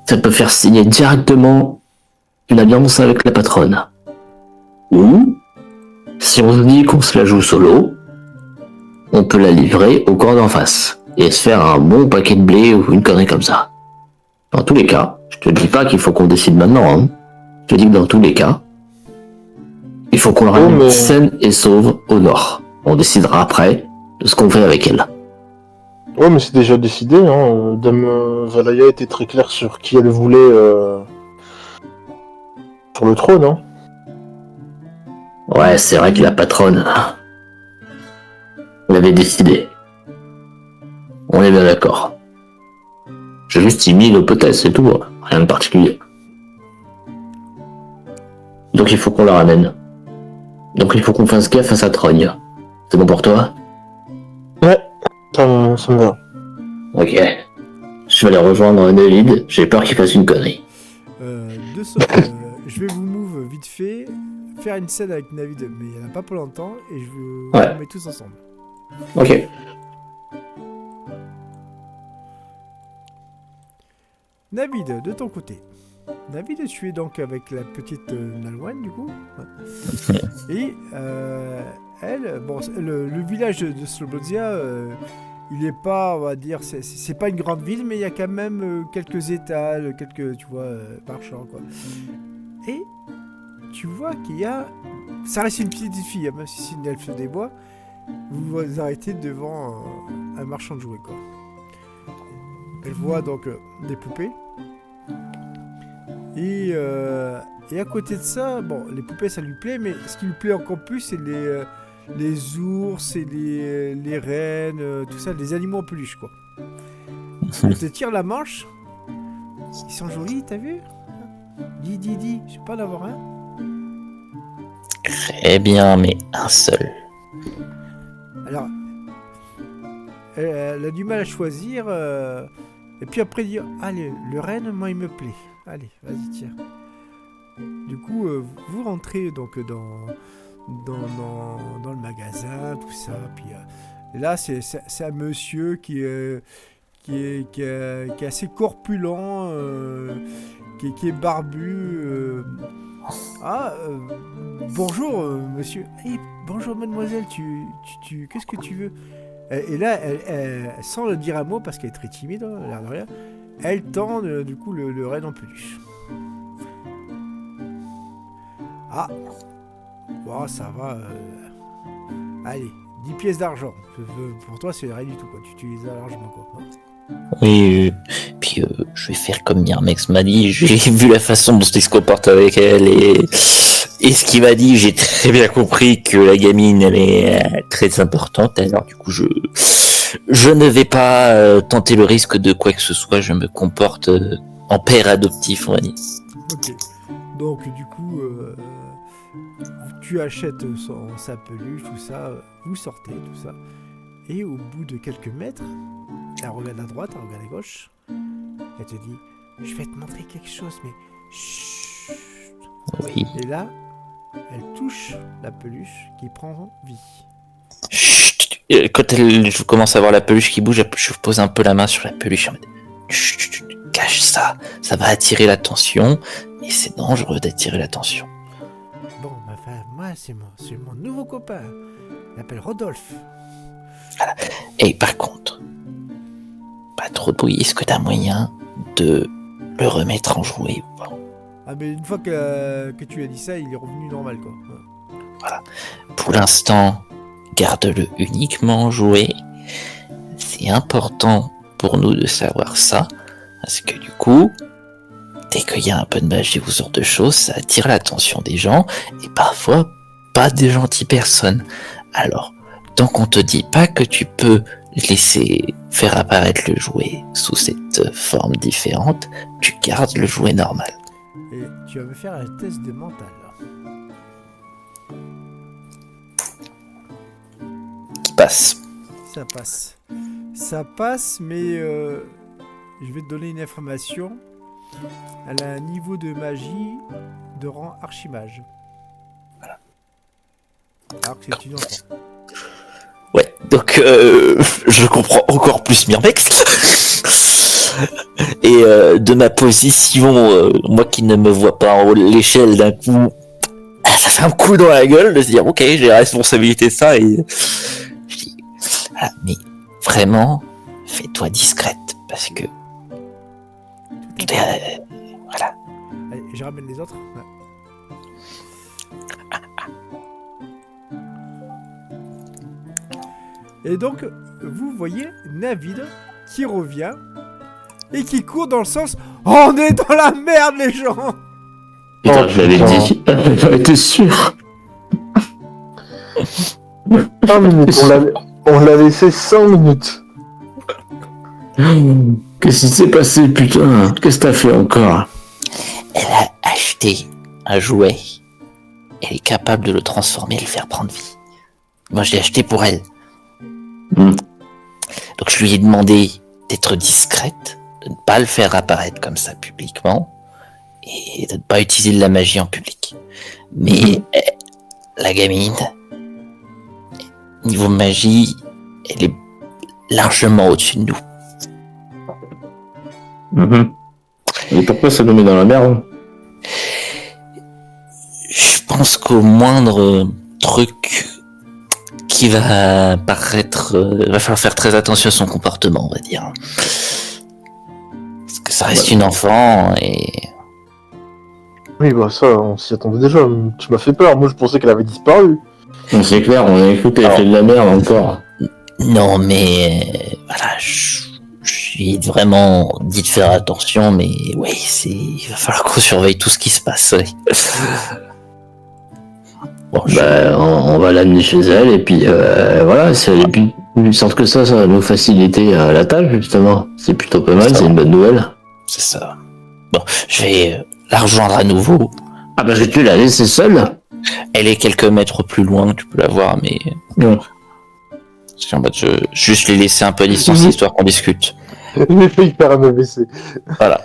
ça peut faire signer directement une alliance avec la patronne. Ou, si on se dit qu'on se la joue solo, on peut la livrer au corps d'en face, et se faire un bon paquet de blé ou une connerie comme ça. Dans tous les cas, je te dis pas qu'il faut qu'on décide maintenant, hein. Je te dis que dans tous les cas, il faut qu'on la ramène saine et sauve au nord. On décidera après de ce qu'on fait avec elle. Ouais, mais c'est déjà décidé, hein. Dame Valaya était très claire sur qui elle voulait sur le trône, hein. Ouais, c'est vrai que la patronne l'avait décidé. On est bien d'accord. J'ai juste mis l'hypothèse, c'est tout, rien de particulier. Donc il faut qu'on la ramène. Donc il faut qu'on fasse gaffe à sa trogne. C'est bon pour toi? Ouais, ça ça me va. Ok. Je vais aller rejoindre David. J'ai peur qu'il fasse une connerie. Je vais vous move vite fait, faire une scène avec Navid, mais il n'y en a pas pour longtemps, et je vous Ouais. vous mets tous ensemble. Ok. Navid, de ton côté. Navid, tu es donc avec la petite Nalwen, du coup. Et elle, bon, le village de Slobozia, il est pas, on va dire, c'est pas une grande ville, mais il y a quand même quelques étals, quelques, tu vois, marchands, quoi. Et tu vois qu'il y a... Ça reste une petite fille, hein, même si c'est une elfe des bois. Vous vous arrêtez devant un marchand de jouets, quoi. Elle voit donc des poupées. Et à côté de ça, bon, les poupées ça lui plaît, mais ce qui lui plaît encore plus, c'est les ours et les rennes, tout ça, les animaux en peluche, quoi. Elle te tire la manche. Ils sont jolis, t'as vu? Dis, je sais pas d'avoir un. Très bien, mais un seul. Alors, elle a du mal à choisir. Et puis après, dire, allez, le renne, moi, il me plaît. Allez, vas-y, tiens. Du coup, vous rentrez donc dans le magasin, tout ça. Puis là, c'est un monsieur qui est assez corpulent, qui est barbu. Bonjour, monsieur. Hey, bonjour, mademoiselle. Tu qu'est-ce que tu veux? Et là, elle, sans le dire un mot, parce qu'elle est très timide, hein, l'air de rien, elle tend du coup le renne en peluche. Ah, bon, ça va. Allez, 10 pièces d'argent. Pour toi, c'est rien du tout, quoi. Tu utilises ça largement, quoi. Oui, puis je vais faire comme Myrmex m'a dit. J'ai vu la façon dont il se comporte avec elle et ce qu'il m'a dit. J'ai très bien compris que la gamine, elle est très importante. Alors du coup, je ne vais pas tenter le risque de quoi que ce soit. Je me comporte en père adoptif, on va dire. Ok. Donc du coup, tu achètes sa peluche, tout ça. Vous sortez, tout ça. Et au bout de quelques mètres, elle regarde à droite, elle regarde à gauche. Elle te dit, je vais te montrer quelque chose, mais chut. Oui. Et là, elle touche la peluche qui prend vie. Chut. Quand je commence à voir la peluche qui bouge, je pose un peu la main sur la peluche en mode chut, cache ça, ça va attirer l'attention et c'est dangereux d'attirer l'attention. Bon, enfin, moi, c'est mon nouveau copain. Il s'appelle Rodolphe. Voilà. Et par contre, pas trop de bruit. Est-ce que t'as moyen de le remettre en jouet ou pas? Ah, mais une fois que tu as dit ça, il est revenu normal, quoi. Voilà. Pour l'instant, garde-le uniquement en jouet. C'est important pour nous de savoir ça, parce que du coup, dès qu'il y a un peu de magie ou ce genre de choses, ça attire l'attention des gens, et parfois pas des gentilles personnes. Alors, tant qu'on te dit pas que tu peux laisser faire apparaître le jouet sous cette forme différente, tu gardes le jouet normal. Et tu vas me faire un test de mental. Qui passe. Ça passe. Ça passe, mais je vais te donner une information. Elle a un niveau de magie de rang archimage. Voilà. Alors que c'est une enfant. Ouais, donc je comprends encore plus Myrmex. Et de ma position, moi qui ne me vois pas en haut de l'échelle, d'un coup, ça fait un coup dans la gueule de se dire ok, j'ai la responsabilité de ça. Et je dis, ah, mais vraiment, fais-toi discrète parce que voilà. Allez, je ramène les autres. Ouais. Et donc, vous voyez Navid qui revient et qui court dans le sens « On est dans la merde, les gens !» Putain, Oh, je l'avais putain. dit. J'en étais sûr. 5 minutes, on l'a laissé 5 minutes. Qu'est-ce qui s'est passé, putain? Qu'est-ce que t'as fait encore? Elle a acheté un jouet. Elle est capable de le transformer et le faire prendre vie. Moi, je l'ai acheté pour elle. Donc Donc je lui ai demandé d'être discrète, de ne pas le faire apparaître comme ça publiquement, et de ne pas utiliser de la magie en public. Mais la gamine, niveau magie, elle est largement au-dessus de nous. Et pourquoi ça nous met dans la merde? Je pense qu'au moindre truc qui va paraître... va falloir faire très attention à son comportement, on va dire. Parce que ça reste une enfant et... Oui, bah ça, on s'y attendait déjà. Tu m'as fait peur. Moi, je pensais qu'elle avait disparu. C'est clair, on a écouté, elle fait de la merde encore. Non, mais... voilà, je lui ai vraiment dit de faire attention, mais oui, il va falloir qu'on surveille tout ce qui se passe, oui. Bon, On va l'amener chez elle, et puis voilà, si elle est plus puissante que ça va nous faciliter la tâche, justement. C'est plutôt pas mal, c'est une bonne nouvelle. C'est ça. Bon, je vais la rejoindre à nouveau. Ah bah je vais te la laisser seule. Elle est quelques mètres plus loin, tu peux la voir, mais... Non. En mode, juste les laisser un peu à distance, histoire qu'on discute. J'ai failli faire un AVC. Voilà.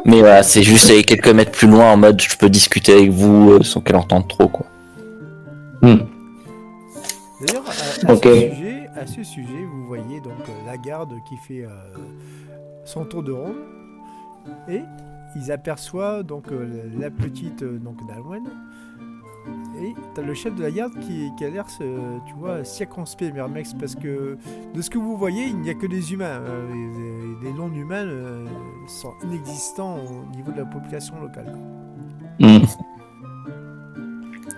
Mais voilà, c'est juste aller quelques mètres plus loin, en mode, je peux discuter avec vous sans qu'elle entende trop, quoi. D'ailleurs, Ok. à ce sujet, vous voyez donc la garde qui fait son tour de ronde et ils aperçoivent donc la petite donc d'Alwen et t'as le chef de la garde qui a l'air, tu vois, circonspect, Mermex, parce que de ce que vous voyez, il n'y a que des humains. Les non-humains sont inexistants au niveau de la population locale.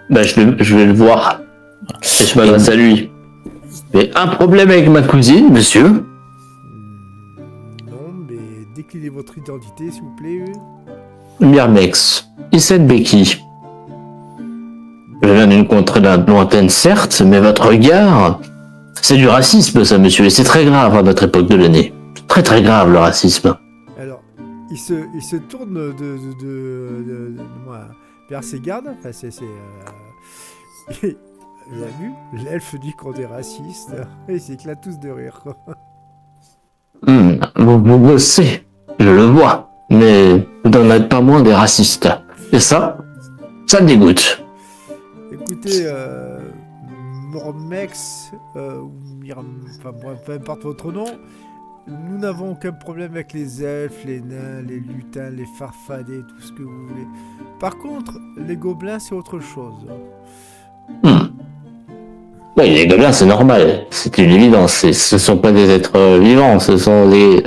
Bah je vais le voir. Et je m'adresse à lui. Mais un problème avec ma cousine, monsieur? Non, mais déclinez votre identité, s'il vous plaît. Myrmex. Issette Becky. Je viens d'une contrée lointaine, certes, mais votre regard... C'est du racisme, ça, monsieur, et c'est très grave à notre époque de l'année. Très très grave, le racisme. Alors, il se tourne de moi vers ses gardes. Enfin, il a vu, l'elfe dit qu'on est raciste. Et ils s'éclatent tous de rire. Vous bossez, je le vois, mais vous n'en êtes pas moins des racistes. Et ça me dégoûte. Écoutez, Mormex, ou enfin bref, peu importe votre nom, nous n'avons aucun problème avec les elfes, les nains, les lutins, les farfadets, tout ce que vous voulez. Par contre, les gobelins, c'est autre chose. Oui, les gobelins, c'est normal. C'est une évidence. Ce sont pas des êtres vivants, ce sont des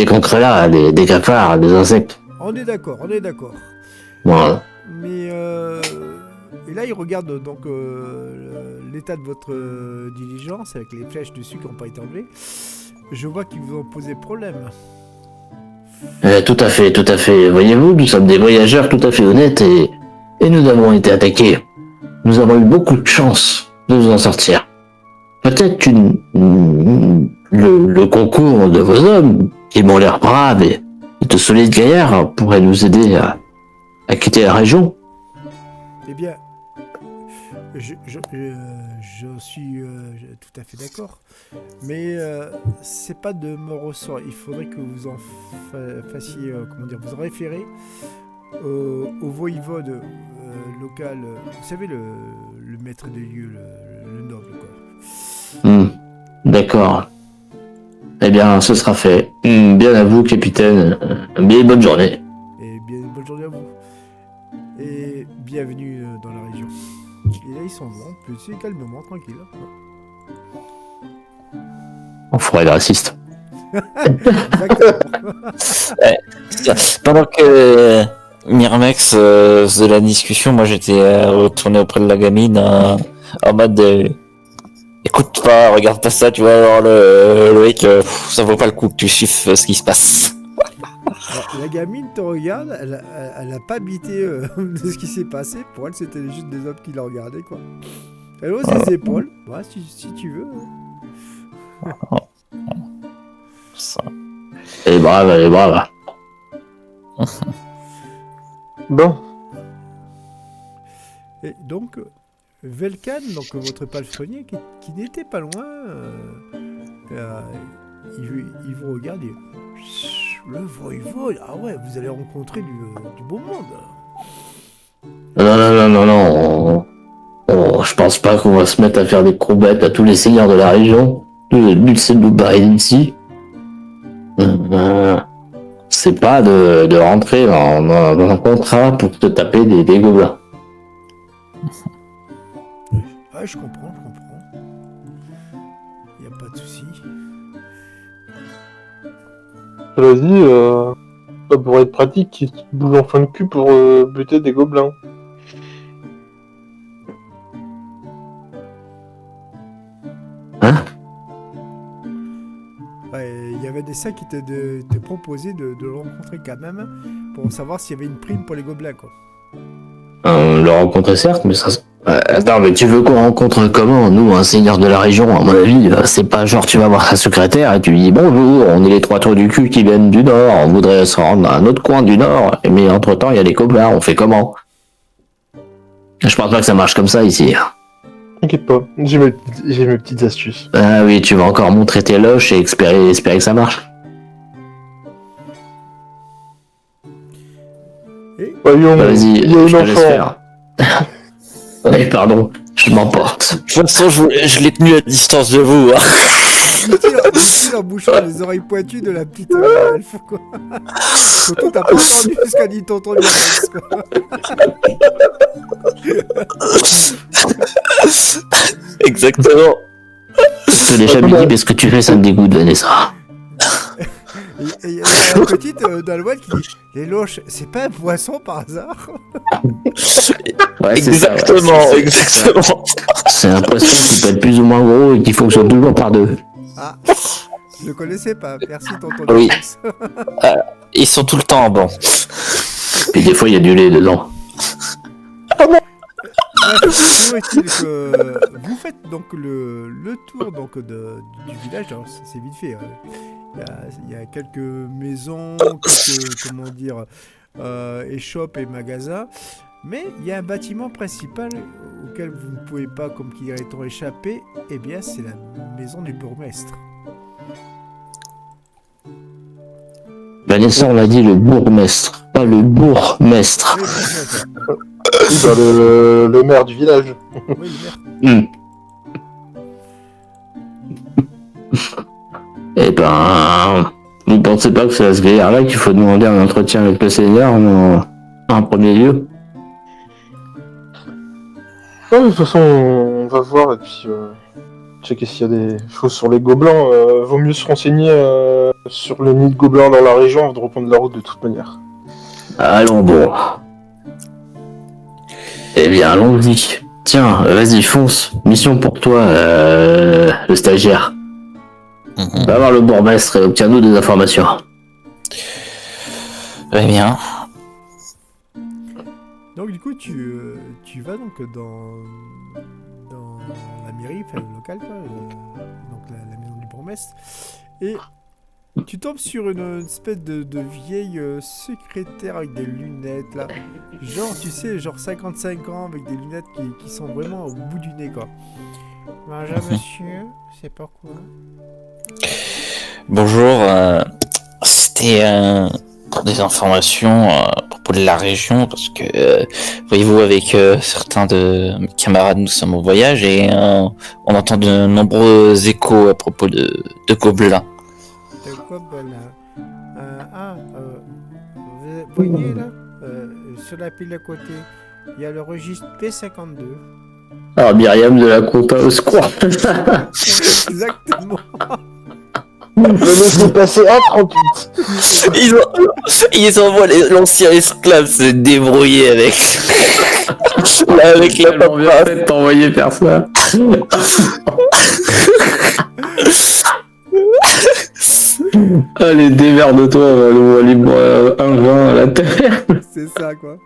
concrélats, des cafards, des insectes. On est d'accord. Voilà. Mais et là, il regarde donc l'état de votre diligence avec les flèches dessus qui n'ont pas été enlevées. Je vois qu'ils vous ont posé problème. Tout à fait. Voyez-vous, nous sommes des voyageurs tout à fait honnêtes et nous avons été attaqués. Nous avons eu beaucoup de chance de nous en sortir. Peut-être le concours de vos hommes, qui m'ont l'air braves et de solides gaillards, pourrait nous aider à quitter la région. Eh bien, je suis tout à fait d'accord. Mais c'est pas de mon ressort. Il faudrait que vous en fassiez, vous en référez au voïvode local. Vous savez, le maître des lieux, le noble, quoi. D'accord. Eh bien, ce sera fait. Bien à vous, capitaine. Bien bonne journée. Et bien bonne journée à vous. Et bienvenue dans la région. Et là, ils sont bons, petit, calmement, tranquille. Enfoiré de raciste. Exactement. Pendant que Myrmex faisait la discussion, moi j'étais retourné auprès de la gamine en mode écoute pas, regarde pas ça, tu vois, alors le mec, ça vaut pas le coup que tu suives ce qui se passe. La gamine te regarde, elle a pas habité de ce qui s'est passé. Pour elle, c'était juste des hommes qui la regardaient, quoi. Elle hausse ses épaules, ouais, si tu veux. Ça. Elle est brave. Bon. Et donc, Velkan, donc votre palefrenier, qui n'était pas loin, il vous regarde et... Le voïvode, ah ouais, vous allez rencontrer du beau monde. Non. Oh, je pense pas qu'on va se mettre à faire des courbettes à tous les seigneurs de la région. Le but, c'est de nous barrer d'ici. C'est pas de rentrer dans un contrat pour te taper des gobelins. Ouais, je comprends. Y a pas de souci. Cela dit, ça pourrait être pratique qu'ils se bougent en fin de cul pour buter des gobelins. Il y avait des sacs qui te proposaient de le rencontrer quand même pour savoir s'il y avait une prime pour les gobelins, quoi. Le rencontrer certes, mais ça... attends, mais tu veux qu'on rencontre comment? Nous, un seigneur de la région, à mon avis, c'est pas genre tu vas voir sa secrétaire et tu lui dis bonjour, on est les trois trous du cul qui viennent du nord, on voudrait se rendre à un autre coin du nord, mais entre temps il y a des gobelins, on fait comment? Je pense pas que ça marche comme ça ici. T'inquiète pas, j'ai mes petites astuces. Ah oui, tu vas encore montrer tes loches et espérer que ça marche. Voyons, Vas-y, il y a je un te laisse enfant. faire. Oui, pardon, je m'emporte. De toute façon, je l'ai tenu à distance de vous. Hein. Il dit en bouchant les oreilles pointues de la petite elfe, quoi. Surtout, t'as pas entendu ce qu'a dit tonton Lionel, quoi. Exactement. Je te l'ai jamais dit, mais ce que tu fais, ça me dégoûte, Vanessa. Et il y a la petite dans le web qui dit les loches, c'est pas un poisson par hasard? Ouais, Exactement. C'est un poisson qui peut être plus ou moins gros et qui fonctionne toujours par deux. Ah, je le connaissais pas. Merci tonton Oui. Lionel. Ils sont tout le temps en banc. Puis des fois, il y a du lait dedans. Bref, toujours est-il que vous faites donc le tour donc du village. Alors, c'est vite fait. Il y a quelques maisons, quelques comment dire, échoppes et magasins. Mais il y a un bâtiment principal auquel vous ne pouvez pas, comme qui dirait-on, échapper. Eh bien, c'est la maison du bourgmestre. Vanessa, on l'a dit le bourgmestre, pas le bourgmestre. Oui, bourgmestre. Bah, le maire du village. Oui, le maire. Eh ben, vous pensez pas que c'est à ce grillard-là qu'il faut demander un entretien avec le seigneur en premier lieu? Non, de toute façon, on va voir et puis checker s'il y a des choses sur les gobelins. Vaut mieux se renseigner sur les nids de gobelins dans la région avant de reprendre la route de toute manière. Allons bon. Eh bien, allons-y. Tiens, vas-y, fonce. Mission pour toi, le stagiaire. Va voir le bourgmestre et obtiens-nous des informations. Très bien. Donc du coup tu vas donc dans la mairie, enfin le local quoi, donc la maison du bourgmestre, et tu tombes sur une espèce de vieille secrétaire avec des lunettes là, genre tu sais genre 55 ans avec des lunettes qui sont vraiment au bout du nez quoi. Bonjour monsieur, c'est pourquoi? Bonjour. C'était pour des informations à propos de la région, parce que voyez-vous, avec certains de mes camarades, nous sommes au voyage et on entend de nombreux échos à propos de gobelins. De gobelins. Vous voyez là, sur la pile à côté, il y a le registre P52. Ah, Myriam de la compta au secours. Exactement. Le mec est passé à 38. Ils envoient l'ancien esclave se débrouiller avec avec la papa. de t'envoyer faire ça. Allez, démerde-toi, on va aller boire un vin à la taverne. C'est ça quoi.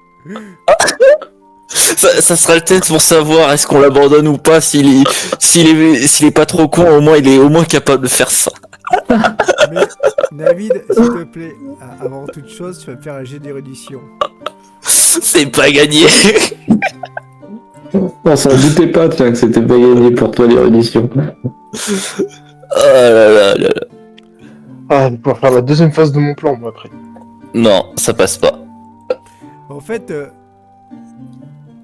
Ça sera le test pour savoir est-ce qu'on l'abandonne ou pas. S'il est pas trop con, au moins il est au moins capable de faire ça. Mais David, s'il te plaît, avant toute chose, tu vas me faire un jet d'érudition. C'est pas gagné. On s'en doutait pas, tiens, que c'était pas gagné pour toi l'érudition. là là là là. Ah, je vais pouvoir faire la deuxième phase de mon plan, moi, après. Non, ça passe pas. En fait,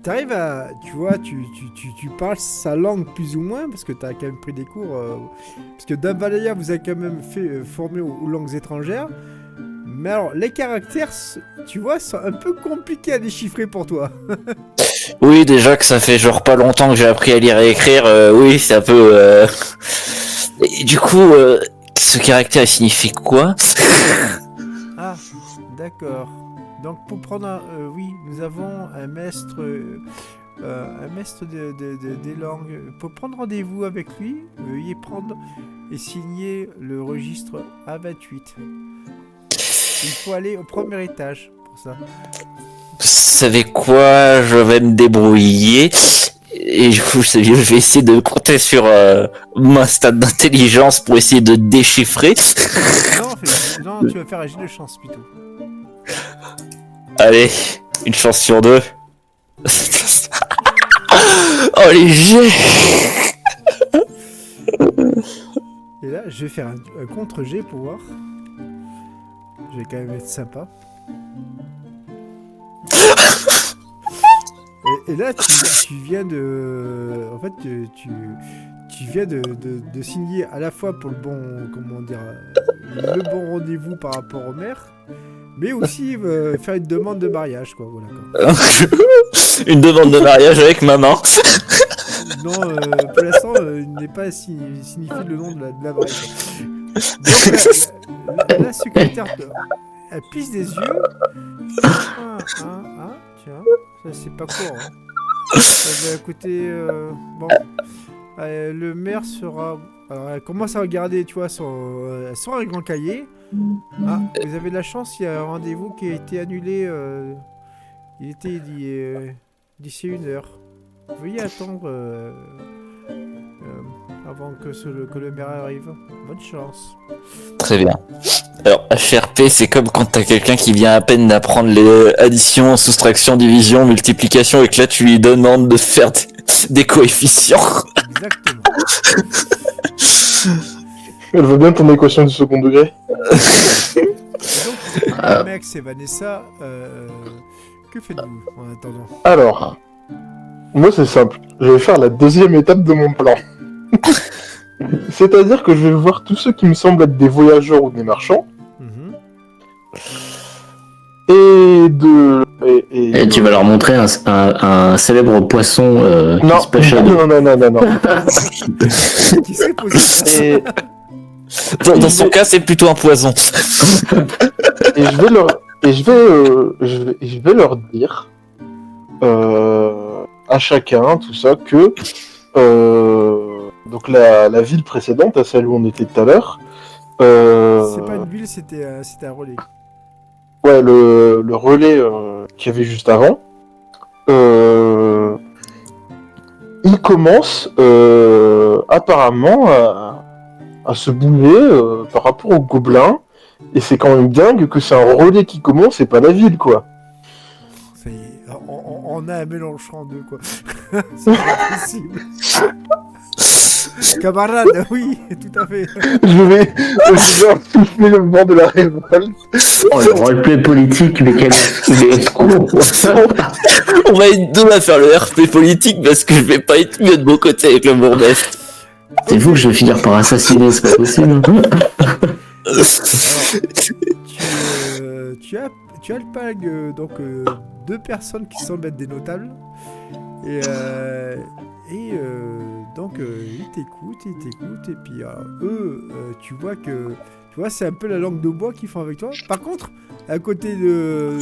t'arrives à... Tu vois, tu parles sa langue plus ou moins, parce que t'as quand même pris des cours... parce que d'Ambalaya, vous avez quand même fait former aux langues étrangères. Mais alors, les caractères, tu vois, sont un peu compliqués à déchiffrer pour toi. Oui, déjà que ça fait genre pas longtemps que j'ai appris à lire et écrire, oui, c'est un peu... Et du coup, ce caractère il signifie quoi? Ah, d'accord. Donc pour prendre oui, nous avons un maître des langues. Pour prendre rendez-vous avec lui, veuillez prendre et signer le registre A28. Il faut aller au premier étage pour ça. Vous savez quoi? Je vais me débrouiller. Et du coup, je vais essayer de compter sur mon stade d'intelligence pour essayer de déchiffrer. Non, tu vas faire un jet de chance plutôt. Allez, une chance sur deux. Oh les jets! Et là, je vais faire un contre-jet pour voir. Je vais quand même être sympa. Et là, tu viens de... En fait, tu viens de signer à la fois pour le bon... Comment dire... Le bon rendez-vous par rapport au maire, mais aussi faire une demande de mariage, quoi. Voilà, quoi. Une demande de mariage avec maman. Non, pour l'instant, il n'est pas signifié le nom de la mariée. Donc, la secrétaire, elle pisse des yeux. Tiens, ça c'est pas court. Hein. Ça va écouter. Bon, le maire sera. Alors, elle commence à regarder, tu vois, son un grand cahier. Ah, vous avez de la chance, il y a un rendez-vous qui a été annulé. Il était d'ici 1 heure. Veuillez attendre avant que le maire arrive. Bonne chance. Très bien. Alors, HRP, c'est comme quand t'as quelqu'un qui vient à peine d'apprendre les additions, soustraction, division, multiplication, et que là, tu lui demandes de faire des coefficients. Exactement. Elle veut bien ton équation du second degré. Et donc, Max et Vanessa, que faites-vous en attendant? Alors, moi c'est simple. Je vais faire la deuxième étape de mon plan. C'est-à-dire que je vais voir tous ceux qui me semblent être des voyageurs ou des marchands. Et tu vas leur montrer un célèbre poisson qui se pêche à dos. Non. Qui s'est posé Dans son cas, c'est plutôt un poison. Et je vais leur dire à chacun tout ça que donc la ville précédente, à celle où on était tout à l'heure. C'est pas une ville, c'était un relais. Ouais, le relais qu'il y avait juste avant. Il commence apparemment à se bouger par rapport aux gobelins. Et c'est quand même dingue que c'est un relais qui commence et pas la ville, quoi. Ça y est, on a un mélange en deux, quoi. C'est pas possible. Camarade, oui, tout à fait. Je vais souffler le vent de la révolte. Oh, le roleplay politique, mais quel con. On va être deux à faire le RP politique parce que je vais pas être mieux de mon côté avec le bourgmestre. C'est vous que je vais finir par assassiner, c'est pas possible. Alors, tu as le pag, donc 2 personnes qui semblent être des notables. Et donc ils t'écoutent et puis eux, tu vois c'est un peu la langue de bois qu'ils font avec toi. Par contre, à côté d'eux,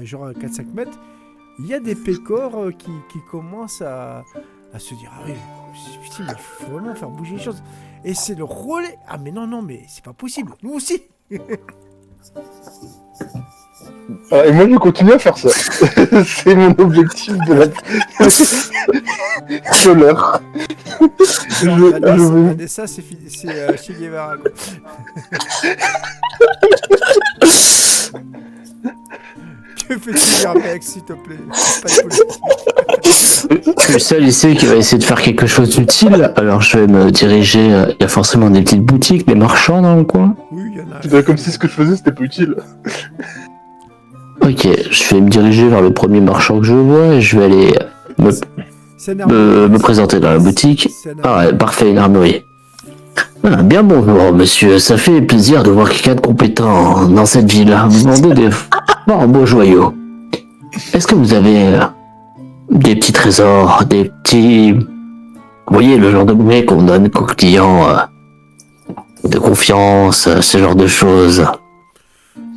genre à 4-5 mètres, il y a des pécores qui commencent à se dire ah oui, putain, mais il faut vraiment faire bouger les choses. Et c'est le relais. Ah mais non, mais c'est pas possible. Nous aussi. Et moi je continue à faire ça. C'est mon objectif de l'heure. Ça c'est Che Guevara, quoi. Je fais toujours avec, s'il te plaît. Pas de politique. Je suis le seul ici qui va essayer de faire quelque chose d'utile, alors je vais me diriger. Il y a forcément des petites boutiques, des marchands dans le coin. Oui, il y en a. Tu vois, comme si ce que je faisais c'était pas utile. Ok, je vais me diriger vers le premier marchand que je vois et je vais aller C'est un me présenter dans la boutique. C'est un Ah ouais, parfait, une armurerie. Ah, bien bonjour, monsieur. Ça fait plaisir de voir quelqu'un de compétent dans cette ville. Vous vendez des fort beaux joyaux. Est-ce que vous avez des petits trésors, des petits... Vous voyez, le genre d'objet qu'on donne aux clients de confiance, ce genre de choses.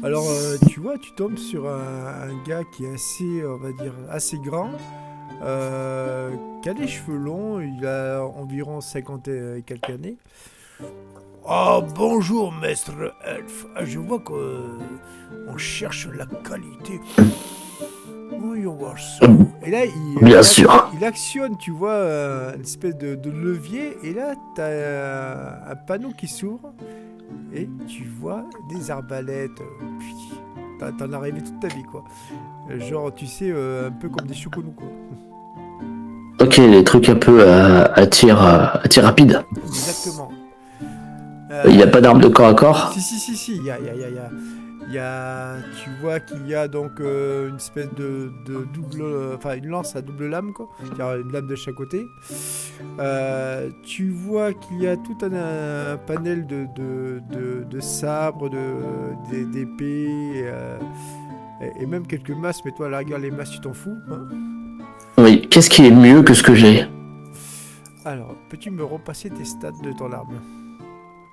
Alors, tu vois, tu tombes sur un gars qui est assez, on va dire, assez grand, qui a les cheveux longs, il a environ 50 et quelques années. Oh, bonjour, maître Elf. Je vois qu'on cherche la qualité. Oui, on va ça. Et là, Bien sûr. il actionne, tu vois, une espèce de levier, et là, t'as un panneau qui s'ouvre. Et tu vois des arbalètes. T'en as rêvé toute ta vie, quoi. Genre, tu sais, un peu comme des choconous, quoi. Ok, les trucs un peu à tir rapide. Exactement. Il n'y a pas d'arme de corps à corps. Si. Il y a, tu vois qu'il y a donc une espèce de double, enfin une lance à double lame, quoi. Il y a une lame de chaque côté. Tu vois qu'il y a tout un panel de sabres, d'épées, et même quelques masses. Mais toi, à la rigueur, les masses, tu t'en fous, hein. Oui, qu'est-ce qui est mieux que ce que j'ai? Alors, peux-tu me repasser tes stats de ton arme?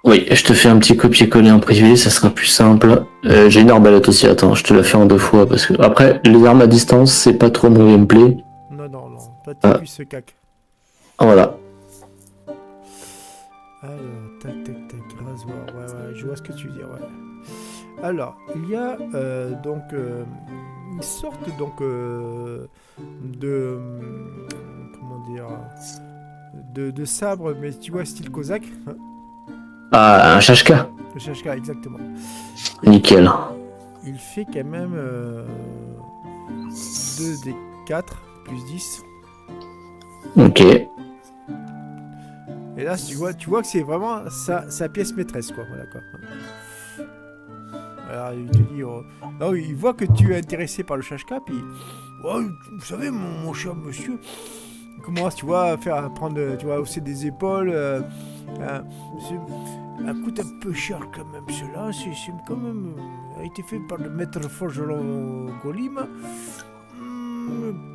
Oui, je te fais un petit copier-coller en privé, ça sera plus simple. J'ai une arbalète aussi, attends, je te la fais en 2 fois, parce que après, les armes à distance, c'est pas trop mon gameplay. Non, toi, t'es plus ce cac. Voilà. Alors, tac, rasoir, ouais, je vois ce que tu veux dire, ouais. Alors, il y a donc une sorte donc de comment dire de sabre, mais tu vois style cosaque, hein, Ah, un chashka. le Shashka, exactement. Nickel. Il fait quand même 2d4 plus 10. Ok. Et là, tu vois que c'est vraiment sa pièce maîtresse, quoi. Voilà, quoi. Alors, il te dit... non, il voit que tu es intéressé par le Shashka, puis... Oh, vous savez, mon cher monsieur... Il commence, tu vois, à prendre, tu vois, hausser des épaules. C'est un coûte un peu cher, quand même, cela. C'est quand même... a été fait par le maître forgeron Golim.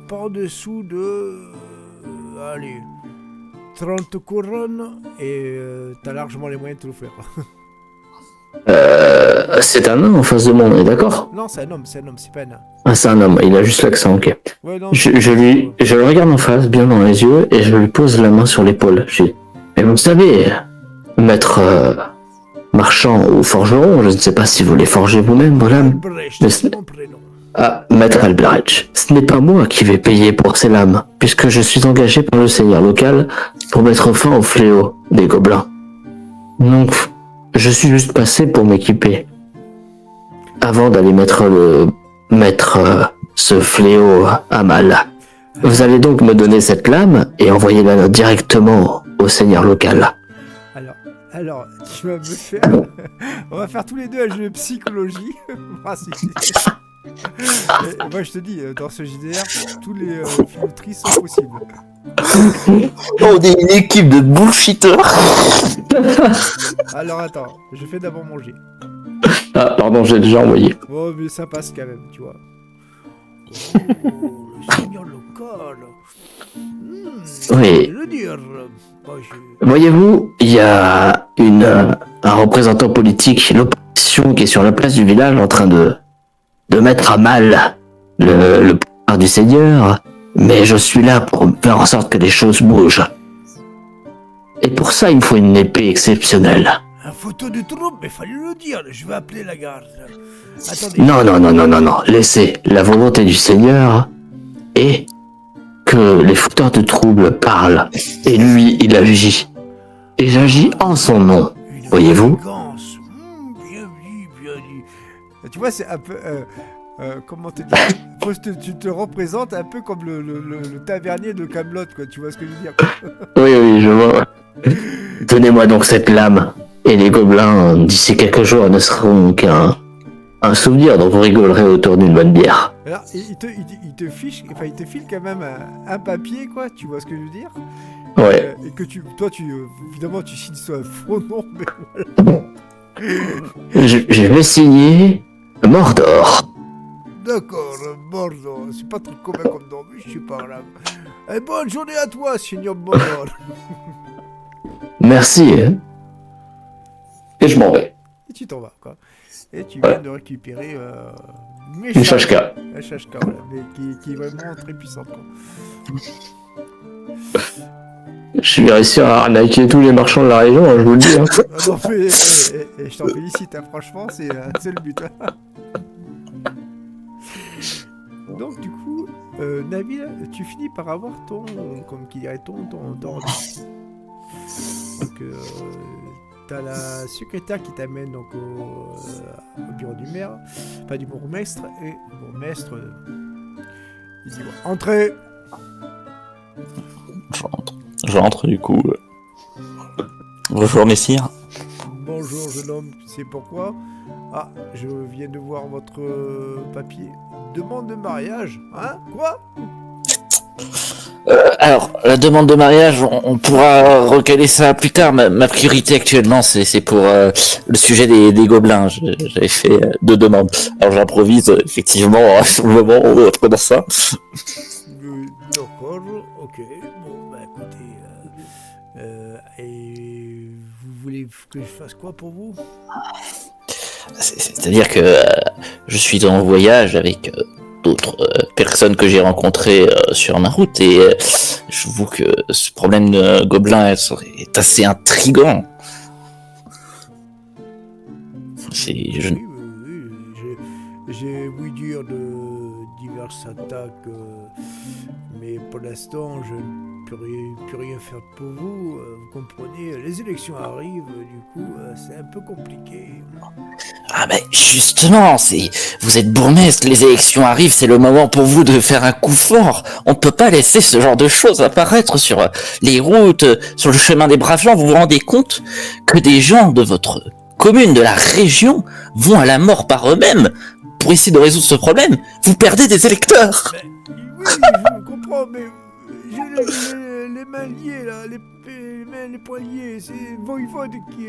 Par-dessous de... allez... 30 couronnes, et t'as largement les moyens de te le faire. C'est un homme en face de moi, on est d'accord? Non, c'est un homme, c'est pas un nain. Ah, c'est un homme, il a juste l'accent, ok. Ouais, non, Je le regarde en face, bien dans les yeux, et je lui pose la main sur l'épaule. Je dis, mais vous savez, maître marchand ou forgeron, je ne sais pas si vous les forgez vous-même, voilà. Albrecht, c'est mon prénom. Ah, maître Albrecht, ce n'est pas moi qui vais payer pour ces lames, puisque je suis engagé par le seigneur local pour mettre fin au fléau des gobelins. Donc, je suis juste passé pour m'équiper. Avant d'aller mettre ce fléau à mal. Vous allez donc me donner cette lame et envoyer la note directement au seigneur local. Alors, tu vas me faire... On va faire tous les deux un jeu de psychologie. Ah, et moi, je te dis, dans ce JDR, tous les filouteries sont possibles. On est une équipe de bullshitters. Alors, attends, je fais d'abord manger. Ah, pardon, j'ai déjà envoyé. Oh, mais ça passe quand même, tu vois. Oh, le seigneur local. Oui. Je veux dire... Voyez-vous, il y a un représentant politique, l'opposition, qui est sur la place du village en train de mettre à mal le pouvoir du seigneur, mais je suis là pour faire en sorte que les choses bougent. Et pour ça, il me faut une épée exceptionnelle. Un photo de troupe, mais fallait le dire, je vais appeler la garde. Attendez. Non, laissez la volonté du seigneur et que les fauteurs de troubles parlent. Et lui, il agit. Et j'agis en son nom. Voyez-vous ? Bien dit. Tu vois, c'est un peu... comment te dire, tu te représentes un peu comme le tavernier de Camelot, quoi. Tu vois ce que je veux dire, quoi. Oui, je vois. Donnez-moi donc cette lame. Et les gobelins, d'ici quelques jours, ne seront qu'un souvenir dont vous rigolerez autour d'une bonne bière. Alors, il te fiche, enfin, il te file quand même un papier, quoi. Tu vois ce que je veux dire? Ouais. Et que toi, évidemment, tu signes sur un faux nom, mais voilà. Je vais signer Mordor. D'accord, Mordor. C'est pas très commun comme nom, mais je suis pas grave. Et bonne journée à toi, Seigneur Mordor. Merci. Et je m'en vais. Et tu t'en vas, quoi. Et tu viens de récupérer Une Shashka. un Shashka, voilà, mais qui est vraiment très puissant, quoi. Je vais réussir à arnaquer tous les marchands de la région, hein, je vous le dis. Hein. Ah non, mais, je t'en félicite, hein, franchement, c'est le but. Hein. Donc, du coup, Nabil, tu finis par avoir ton, comme qui dirait, ton ordre. Donc, t'as la secrétaire qui t'amène donc au bureau du maire, enfin du bourgmestre, et le bourgmestre, il dit bon, entrez. J'entre du coup. Bonjour messire. Bonjour jeune homme, tu sais pourquoi? Ah, je viens de voir votre papier. Demande de mariage, hein? Quoi? Alors, la demande de mariage, on pourra recaler ça plus tard. Ma priorité actuellement, c'est pour le sujet des gobelins. J'avais fait 2 demandes. Alors j'improvise effectivement sur le moment où on va dans ça. D'accord, ok. Bon, bah écoutez, et vous voulez que je fasse quoi pour vous? C'est-à-dire que je suis en voyage avec d'autres personnes que j'ai rencontrées sur ma route et je vous que ce problème de gobelin est assez intriguant. Oui, j'ai ouï dire de diverses attaques, mais pour l'instant, je ne peux plus rien faire pour vous. Vous comprenez, les élections arrivent, du coup, c'est un peu compliqué. Ah ben justement, vous êtes bourgmestre, les élections arrivent, c'est le moment pour vous de faire un coup fort. On peut pas laisser ce genre de choses apparaître sur les routes, sur le chemin des braves gens. Vous vous rendez compte que des gens de votre commune, de la région, vont à la mort par eux-mêmes pour essayer de résoudre ce problème? Vous perdez des électeurs. Oui, je comprends, mais j'ai les mains liées, là, les poings liés. C'est Voivode qui...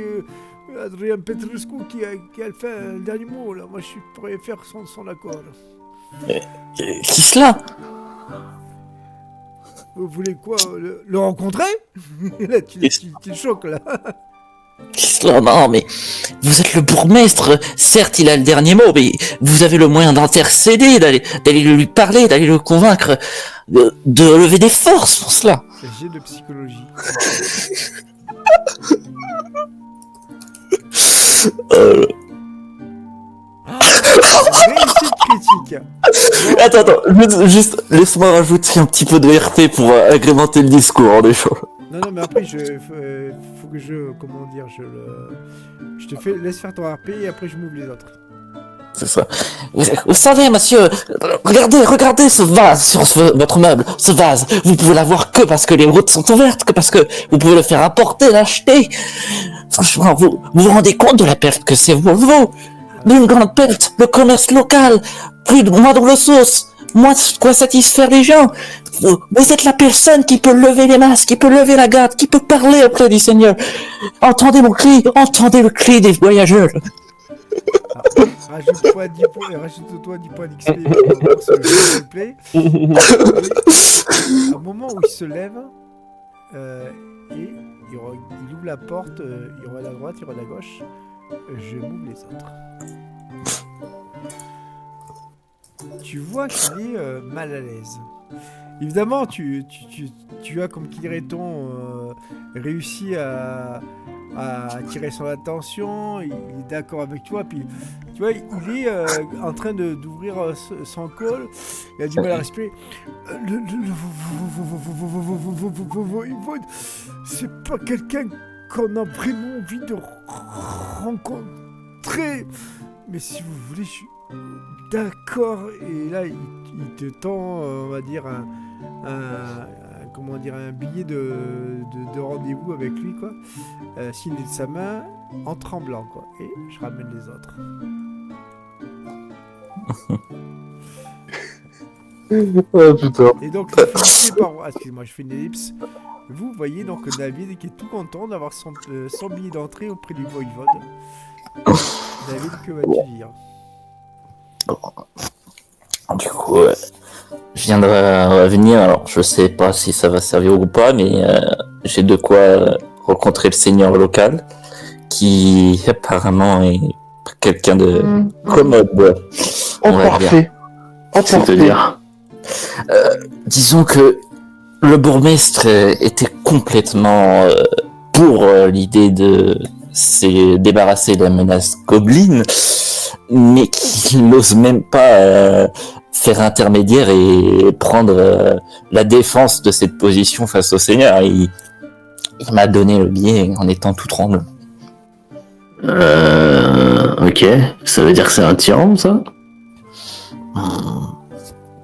Adrien Petrescu qui a fait le dernier mot, là. Moi, je pourrais faire son accord. Qui cela? Vous voulez quoi, le rencontrer? Là, tu le choques, là. Qui cela? Non, mais vous êtes le bourgmestre. Certes, il a le dernier mot, mais vous avez le moyen d'intercéder, d'aller lui parler, d'aller le convaincre, de lever des forces pour cela. J'ai de psychologie. Réussite critique. Bon. Attends, juste laisse-moi rajouter un petit peu de RP pour agrémenter le discours des choses. Non, mais après, faut que comment dire, je te laisse faire ton RP et après je m'ouvre les autres. C'est ça. Vous savez, monsieur, regardez ce vase sur votre meuble. Ce vase, vous pouvez l'avoir que parce que les routes sont ouvertes, que parce que vous pouvez le faire apporter, l'acheter. Franchement, vous rendez compte de la perte que c'est pour vous? D'une grande perte, le commerce local, plus de moins dans le sauce, moins de quoi satisfaire les gens. Vous êtes la personne qui peut lever les masques, qui peut lever la garde, qui peut parler auprès du Seigneur. Entendez mon cri, entendez le cri des voyageurs. Rajoute-toi 10 points d'XP pour ce gameplay. Au moment où il se lève, et il ouvre la porte, il regarde à droite, il regarde à gauche. Je m'ouvre les autres. Tu vois qu'il est mal à l'aise. Évidemment, tu as, comme qui dirait-on, réussi à attirer son attention, il est d'accord avec toi, puis tu vois, il est en train d'ouvrir son col, il a du mal à respirer. C'est pas quelqu'un qu'on a vraiment envie de rencontrer, mais si vous voulez, d'accord. Et là, il te tend, on va dire, comment dire, un billet de rendez-vous avec lui, quoi. Signé de sa main, en tremblant, quoi. Et je ramène les autres. Ah putain. Et donc, je finis par... excusez-moi, je fais une ellipse. Vous voyez donc David qui est tout content d'avoir son billet d'entrée auprès du voïvode. David, que vas-tu dire? Du coup, je viens de revenir. Alors, je sais pas si ça va servir ou pas, mais j'ai de quoi rencontrer le seigneur local, qui apparemment est quelqu'un de commode. Oh, On va parfait. Oh, parfait. C'est-à-dire. Disons que le bourgmestre était complètement pour l'idée de se débarrasser de la menace Goblin, mais qu'il n'ose même pas faire intermédiaire et prendre la défense de cette position face au Seigneur. Il m'a donné le billet en étant tout tremblant. Ok. Ça veut dire que c'est un tyran, ça?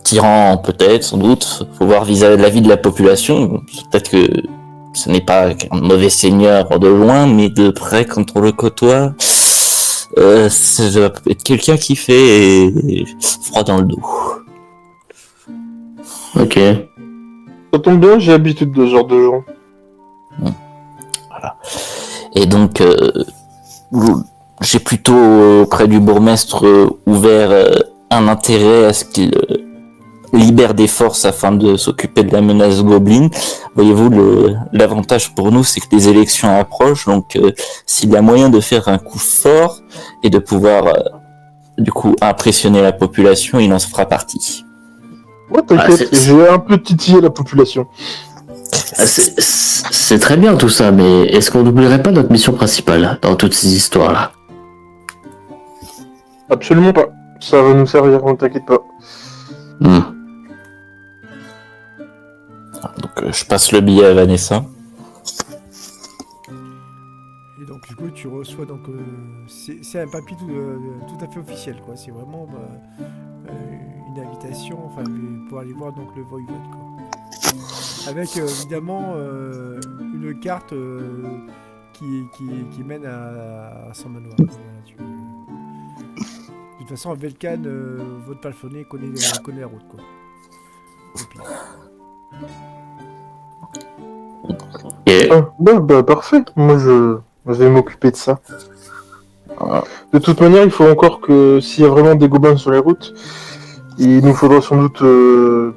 Tyran, peut-être, sans doute. Faut voir vis-à-vis de la vie de la population. Peut-être que ce n'est pas un mauvais seigneur de loin, mais de près, quand on le côtoie, ça doit être quelqu'un qui fait froid dans le dos. Ok. Ça tombe bien, j'ai l'habitude de ce genre de gens. Et donc, j'ai plutôt, auprès du bourgmestre, ouvert un intérêt à ce qu'il libère des forces afin de s'occuper de la menace Goblin. Voyez-vous, l'avantage pour nous, c'est que les élections approchent, donc s'il y a moyen de faire un coup fort et de pouvoir, du coup, impressionner la population, il en fera partie. Ouais, t'inquiète, j'ai un peu titillé la population. C'est très bien tout ça, mais est-ce qu'on n'oublierait pas notre mission principale dans toutes ces histoires-là? Absolument pas. Ça va nous servir, ne t'inquiète pas. Donc, je passe le billet à Vanessa. Et donc, du coup, tu reçois donc... c'est un papier tout à fait officiel, quoi. C'est vraiment une invitation, enfin, pour aller voir donc le voïvode, quoi. Avec, évidemment, une carte qui mène à son manoir. Voilà, de toute façon, Velkan, votre palefrenier, connaît la route, quoi. Au pire. Et Ah, bah, parfait. Moi, je vais m'occuper de ça. De toute manière, il faut encore que s'il y a vraiment des gobelins sur les routes, il nous faudra sans doute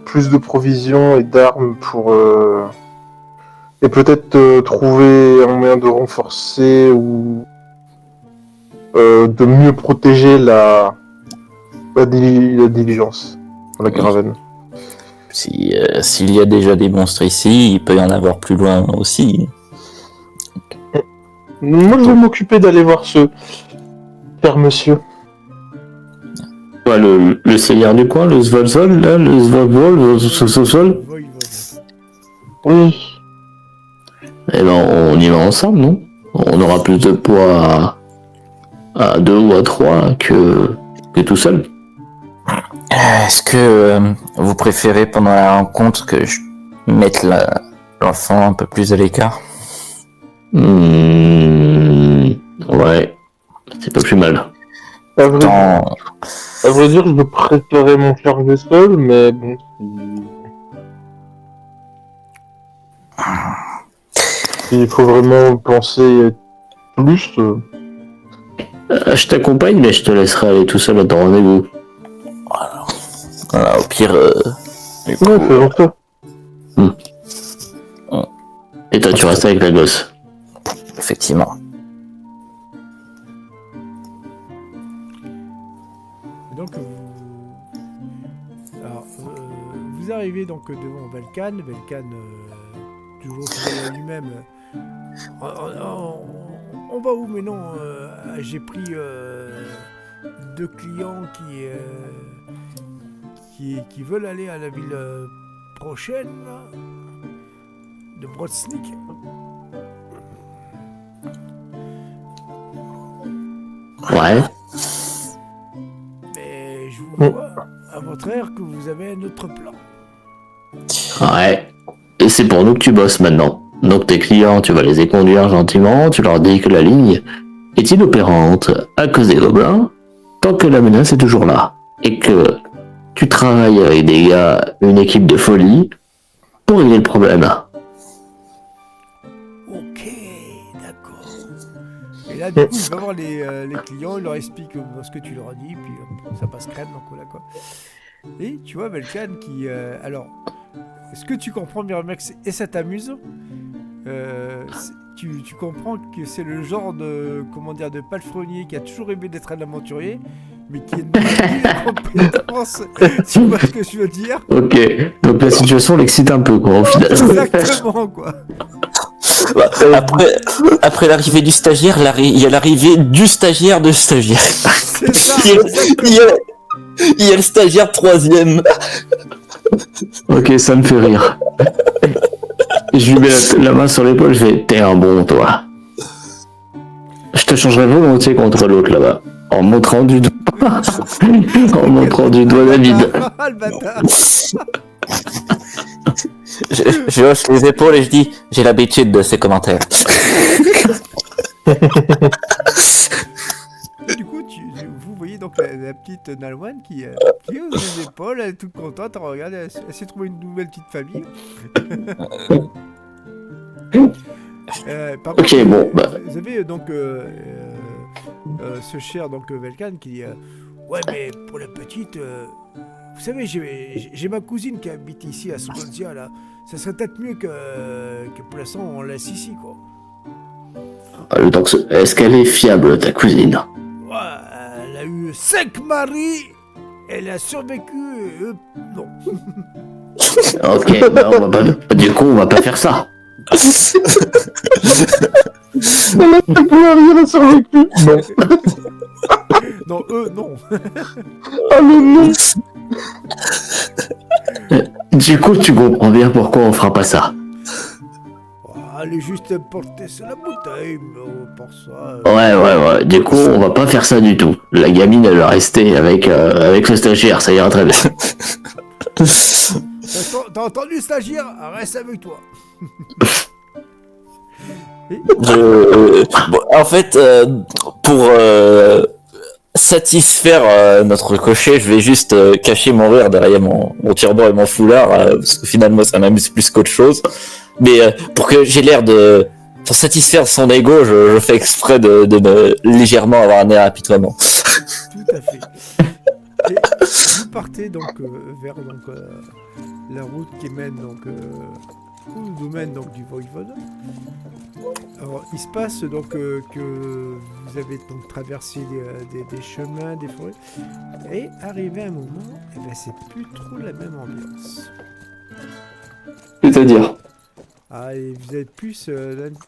plus de provisions et d'armes pour... et peut-être trouver un moyen de renforcer ou de mieux protéger la diligence, la caravane. S'il y a déjà des monstres ici, il peut y en avoir plus loin aussi. Moi, je vais m'occuper d'aller voir ce père monsieur. ouais, le seigneur du coin, le Svalzol, là, le Svalbol, le Svalzol. Voïvode. Oui. Eh ben, on y va ensemble, non? On aura plus de poids à 2 ou à 3 que tout seul. Est-ce que vous préférez pendant la rencontre que je mette l'enfant un peu plus à l'écart? Ouais, c'est pas plus mal. À vrai dire, je préférais mon charger seul, mais bon. Il faut vraiment penser plus. Je t'accompagne, mais je te laisserai aller tout seul à ton rendez-vous. Voilà, au pire, du coup, Ouais, faisons ça. Et toi, tu restes avec la gosse. effectivement. Et donc, vous arrivez donc devant Velkan. Velkan, toujours fidèle à lui-même. On va où? Mais non, j'ai pris 2 clients qui veulent aller à la ville prochaine, là, de Brodsnik. Ouais. Mais contraire que vous avez un autre plan. Ouais. Et c'est pour nous que tu bosses maintenant. Donc tes clients, tu vas les éconduire gentiment, tu leur dis que la ligne est inopérante à cause des gobelins, tant que la menace est toujours là. Et que tu travailles avec des gars, une équipe de folie, pour régler le problème. Ok, d'accord. Et là, du coup, il va voir les clients, il leur explique ce que tu leur as dit, puis ça passe crème, donc voilà quoi. Et tu vois Belkan qui... alors, est-ce que tu comprends, Miramax, et ça t'amuse tu comprends que c'est le genre de, comment dire, de palefrenier qui a toujours aimé d'être un aventurier, mais qui a une compétence, tu vois ce que je veux dire? Ok, donc la situation l'excite un peu, quoi, au final. Exactement, quoi. Bah, après l'arrivée du stagiaire, il y a l'arrivée du stagiaire de stagiaire. C'est ça, Il y a le stagiaire 3e. Ok, ça me fait rire. Je lui mets la main sur l'épaule, je fais « T'es un bon, toi. » Je te changerai volontiers contre l'autre, là-bas. En montrant du doigt. En montrant du doigt David. Ah, le bâtard. Je hausse les épaules et je dis « J'ai l'habitude de ces commentaires. » Du coup, vous voyez donc la petite Nalwan qui hausse les épaules, elle est toute contente, regarde, elle s'est trouvée une nouvelle petite famille. Par contre, bon, bah. vous avez donc ce cher donc Velkan qui dit ouais, mais pour la petite, vous savez, j'ai ma cousine qui habite ici à Sokozia là. Ça serait peut-être mieux que pour l'instant on laisse ici quoi. Donc, est-ce qu'elle est fiable, ta cousine? Ouais, elle a eu 5 maris, elle a survécu, non. Ok, bah on va pas, du coup, on va pas faire ça. Elle pourrait rien a survécu. Non. Non, non. Ah mais non. Du coup, tu comprends bien pourquoi on fera pas ça. Allez juste porter sur la bouteille, mais pour ça... Ouais. Du coup, on va pas faire ça du tout. La gamine, elle va rester avec le stagiaire, ça ira très bien. T'as entendu, stagiaire? Reste avec toi. Bon, en fait, pour satisfaire notre cocher, je vais juste cacher mon rire derrière mon turban et mon foulard, parce que finalement ça m'amuse plus qu'autre chose. Mais pour que j'ai l'air de... Pour satisfaire son ego, je fais exprès de me légèrement avoir un air apitoiement. Tout à fait. Et vous partez donc vers donc, la route qui mène donc au domaine donc, du Voivode. Alors il se passe donc que vous avez donc traversé des chemins, des forêts, et arrivé à un moment, eh ben, c'est plus trop la même ambiance. C'est-à-dire? Ah, et vous avez plus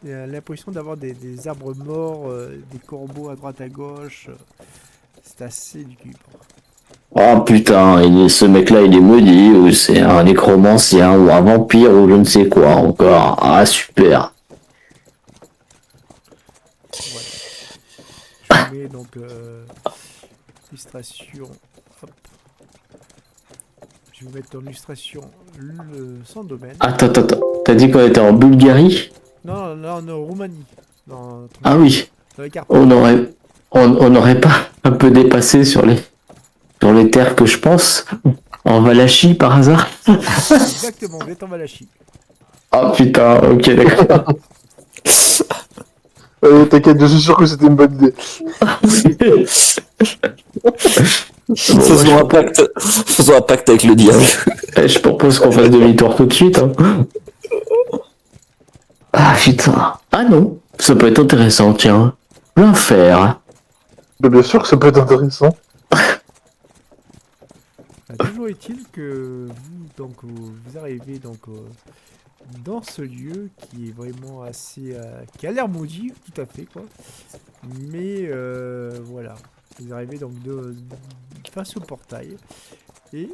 l'impression d'avoir des arbres morts, des corbeaux à droite à gauche. C'est assez lugubre. Oh putain, ce mec-là, il est maudit, ou c'est un nécromancien, ou un vampire, ou je ne sais quoi encore. Ah, super. Ouais. Je mets donc illustration. Hop. Je vais vous mettre en illustration son domaine. Attends. T'as dit qu'on était en Bulgarie? Non, on est en Roumanie. Ah oui. Dans les cartes. On n'aurait pas un peu dépassé sur les terres que je pense, en Valachie par hasard. Exactement, vous êtes en Valachie. Oh putain, ok, d'accord. T'inquiète, je suis sûr que c'était une bonne idée. Faisons un pacte avec le diable. Je propose qu'on fasse demi-tour tout de suite. Hein. Ah putain. Ah non, ça peut être intéressant, tiens. L'enfer. Mais bien sûr que ça peut être intéressant. Toujours est-il que vous arrivez donc dans ce lieu qui est vraiment assez qui a l'air maudit, tout à fait quoi. Mais voilà, vous arrivez donc face au portail et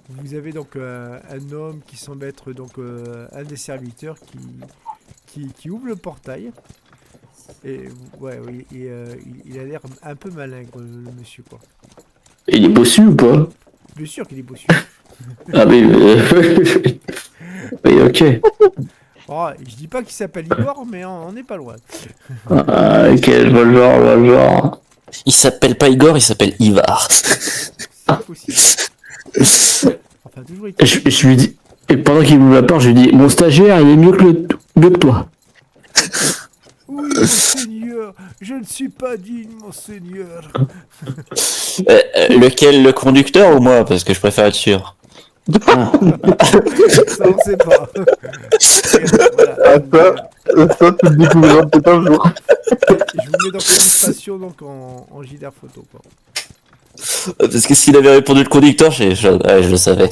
vous avez donc un homme qui semble être donc un des serviteurs qui ouvre le portail. Et ouais, oui, et il a l'air un peu malingre, le monsieur quoi. Il est bossu ou pas? Bien sûr qu'il est bossu. Ah mais... oui, ok. Oh, je dis pas qu'il s'appelle Igor, mais on n'est pas loin. Ah, ok, je vois le genre, je vois le genre. Il s'appelle pas Igor, il s'appelle Ivar. C'est possible. Enfin, toujours Je lui dis... Et pendant qu'il me la part, je lui dis, mon stagiaire, il est mieux que toi. Oui, monseigneur, je ne suis pas digne, monseigneur. Lequel, le conducteur ou moi? Parce que je préfère être sûr. Ah, Ça, on sait pas. Voilà. Ça, tu le découvriras peut-être un jour. Je vous mets dans conversation donc en JDR photo. Quoi. Parce que s'il avait répondu le conducteur, ouais, je le savais.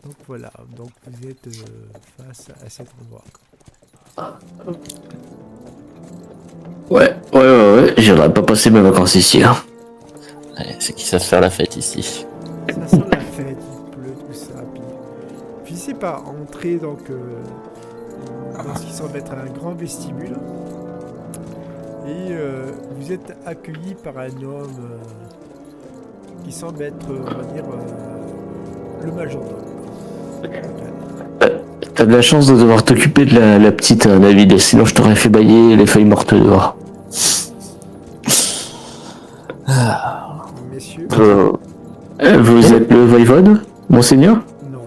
Donc voilà, donc vous êtes face à cet endroit. Quoi. ouais, j'aimerais pas passer mes vacances ici. Hein. Ouais, c'est qu'ils savent faire la fête ici. Ça sent la fête, il pleut, tout ça. Puis c'est par entrer donc dans ce qui semble être un grand vestibule. Et vous êtes accueilli par un homme qui semble être, on va dire, le majordome. T'as de la chance de devoir t'occuper de la petite David, sinon je t'aurais fait bailler les feuilles mortes dehors. Messieurs. Vous êtes le voïvode, monseigneur? Non,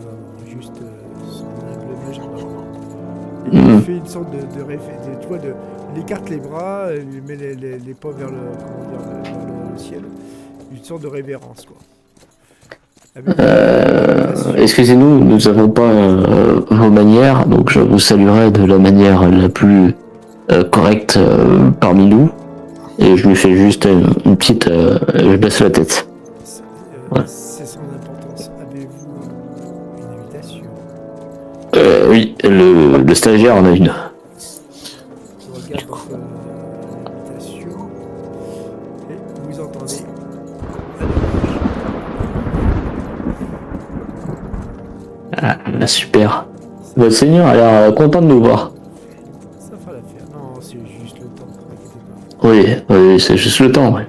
juste son humble majordome. Et Mm. il fait une sorte de référence, tu vois, il écarte les bras, il met les pas vers le ciel, une sorte de révérence, quoi. Avec Excusez-nous, nous n'avons pas vos manières, donc je vous saluerai de la manière la plus correcte parmi nous. Et je lui fais juste une petite... je baisse la tête. Ouais. C'est sans importance. Avez-vous une invitation? Oui, le stagiaire en a une. Je regarde donc l'invitation et vous entendez Ah, super. Votre seigneur a l'air content de nous voir. ça fera l'affaire. Non, c'est juste le temps, ne inquiétez pas. Oui, c'est juste le temps, ouais.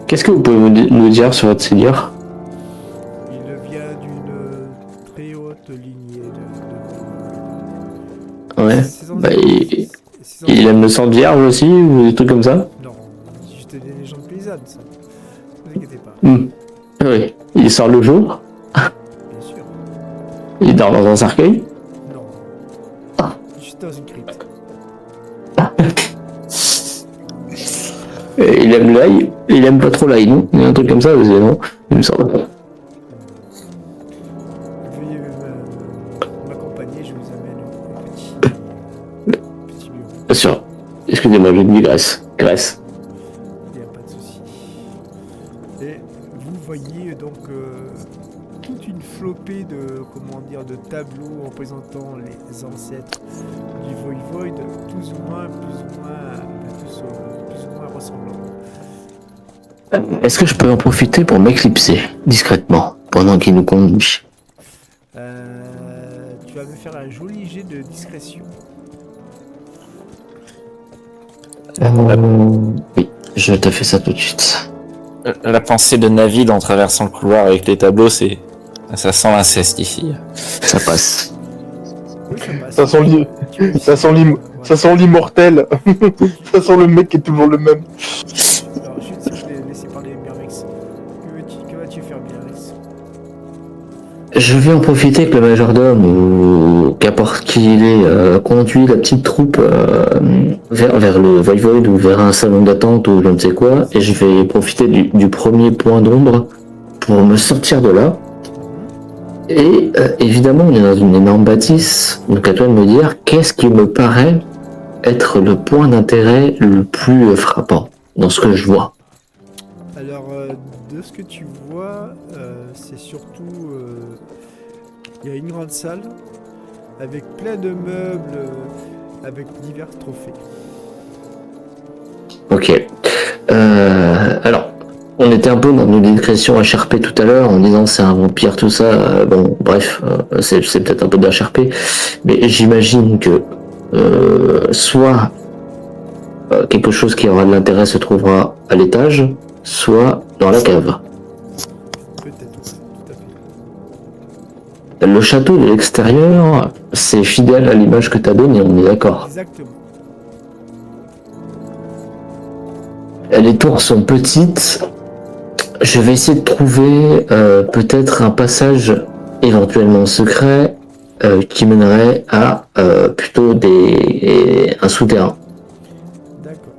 Qu'est-ce que vous pouvez nous dire sur votre seigneur? Il vient d'une très haute lignée Ouais. Ses Bah, ancêtres- ses il aime le sang de vierge aussi, ou des trucs comme ça? Non, c'est juste des légendes paysannes, ça. Ne vous inquiétez pas, Oui. Il sort le jour? bien sûr. Il dort dans un cercueil? Non. Ah. Juste dans une crypte. Et il aime l'ail? Il aime pas trop l'ail, non? Il y a un truc comme ça, non? Il me semble. Veuillez m'accompagner, je vous amène au petit bureau. Bien sûr. Excusez-moi, j'ai dit Grèce. Grèce. Il n'y a pas de souci. Et vous voyez donc toute une flopée de tableaux représentant les ancêtres du voïvode, plus ou moins ressemblants. Est-ce que je peux en profiter pour m'éclipser discrètement pendant qu'il nous conduit? Tu vas me faire un joli jet de discrétion. Oui, je te fais ça tout de suite. La pensée de Navid en traversant le couloir avec les tableaux, ça sent l'inceste ici. Ça passe. Oui, ça passe. Ça sent ça sent l'immortel. Ça sent le mec qui est toujours le même. Alors, juste si je l'ai laissé parler Mirvex. Que vas-tu faire, Mirvex? Je vais en profiter que le majordome, ou qu'importe qui il est, conduit la petite troupe vers le voivode ou vers un salon d'attente ou je ne sais quoi, et je vais profiter du premier point d'ombre pour me sortir de là. Et évidemment, on est dans une énorme bâtisse, donc à toi de me dire qu'est-ce qui me paraît être le point d'intérêt le plus frappant dans ce que je vois. Alors, de ce que tu vois, c'est surtout... Il y a une grande salle avec plein de meubles, avec divers trophées. Ok. Alors, On était un peu dans une digression HRP tout à l'heure en disant c'est un vampire, tout ça. Bon, bref, c'est peut-être un peu d'HRP, mais j'imagine que soit quelque chose qui aura de l'intérêt se trouvera à l'étage, soit dans la cave. Peut-être, tout à fait. Le château de l'extérieur, c'est fidèle à l'image que tu as donnée, on est d'accord. Exactement. Les tours sont petites. Je vais essayer de trouver peut-être un passage éventuellement secret qui mènerait à plutôt un souterrain. D'accord.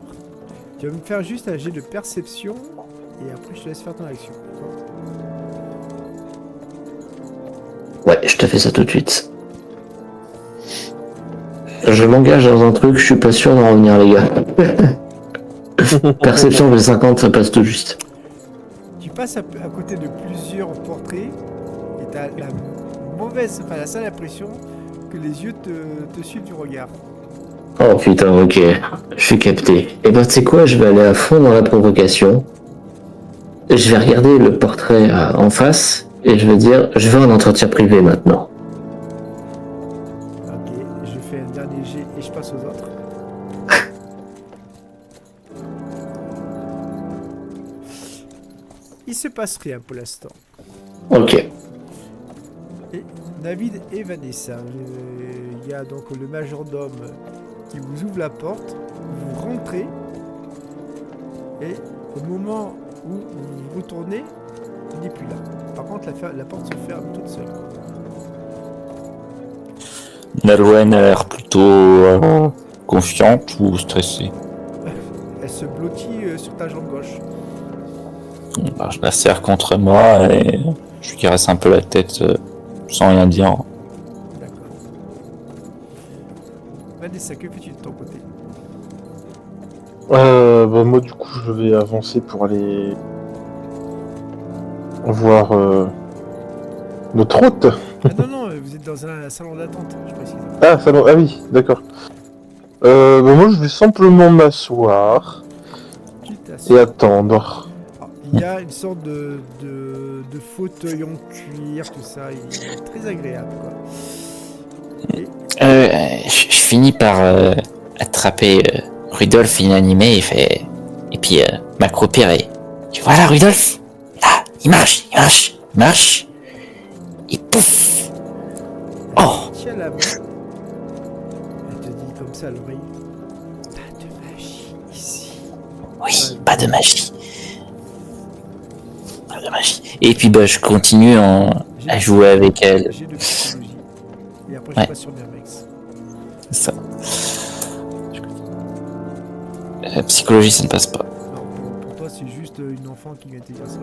Tu vas me faire juste un jet de perception et après je te laisse faire ton action. Ouais, je te fais ça tout de suite. Je m'engage dans un truc, je suis pas sûr d'en revenir les gars. Perception de 50, ça passe tout juste. Tu passes à côté de plusieurs portraits et tu as la sale impression que les yeux te suivent du regard. Oh putain, ok, je suis capté. Et ben tu sais quoi, je vais aller à fond dans la provocation. Je vais regarder le portrait en face et je vais dire, je veux un entretien privé maintenant. Ok, je fais un dernier jet et je passe aux autres. Il se passe rien pour l'instant. Ok. Et David et Vanessa, il y a donc le majordome qui vous ouvre la porte, vous rentrez, et au moment où vous retournez, il n'est plus là. Par contre, la porte se ferme toute seule. Nolwenn a l'air plutôt confiante ou stressée. Elle se blottit sur ta jambe gauche. Alors, je la serre contre moi et je lui caresse un peu la tête sans rien dire. D'accord. Vanessa, que fais-tu de ton côté? Moi du coup je vais avancer pour aller voir notre hôte. Ah non, vous êtes dans un salon d'attente, je précise. Ah, ah oui, d'accord. Moi je vais simplement m'asseoir Tu et t'assieds. attendre. Alors, il y a une sorte de fauteuil en cuir, tout ça, il est très agréable, quoi. Et Je finis par attraper Rudolf inanimé et puis m'accroupir et voilà Rudolf, là, il marche, et pouf. Oh, tiens la main. Elle te dit comme ça à l'oreille. Pas de magie ici. oui, pas de magie. Et puis bah je continue à jouer avec elle. J'ai de psychologie. Et après, Ouais. je passe sur Mermex. C'est ça. Psychologie, ça ne passe pas. Non, pour toi, c'est juste une enfant qui vient te dire ça.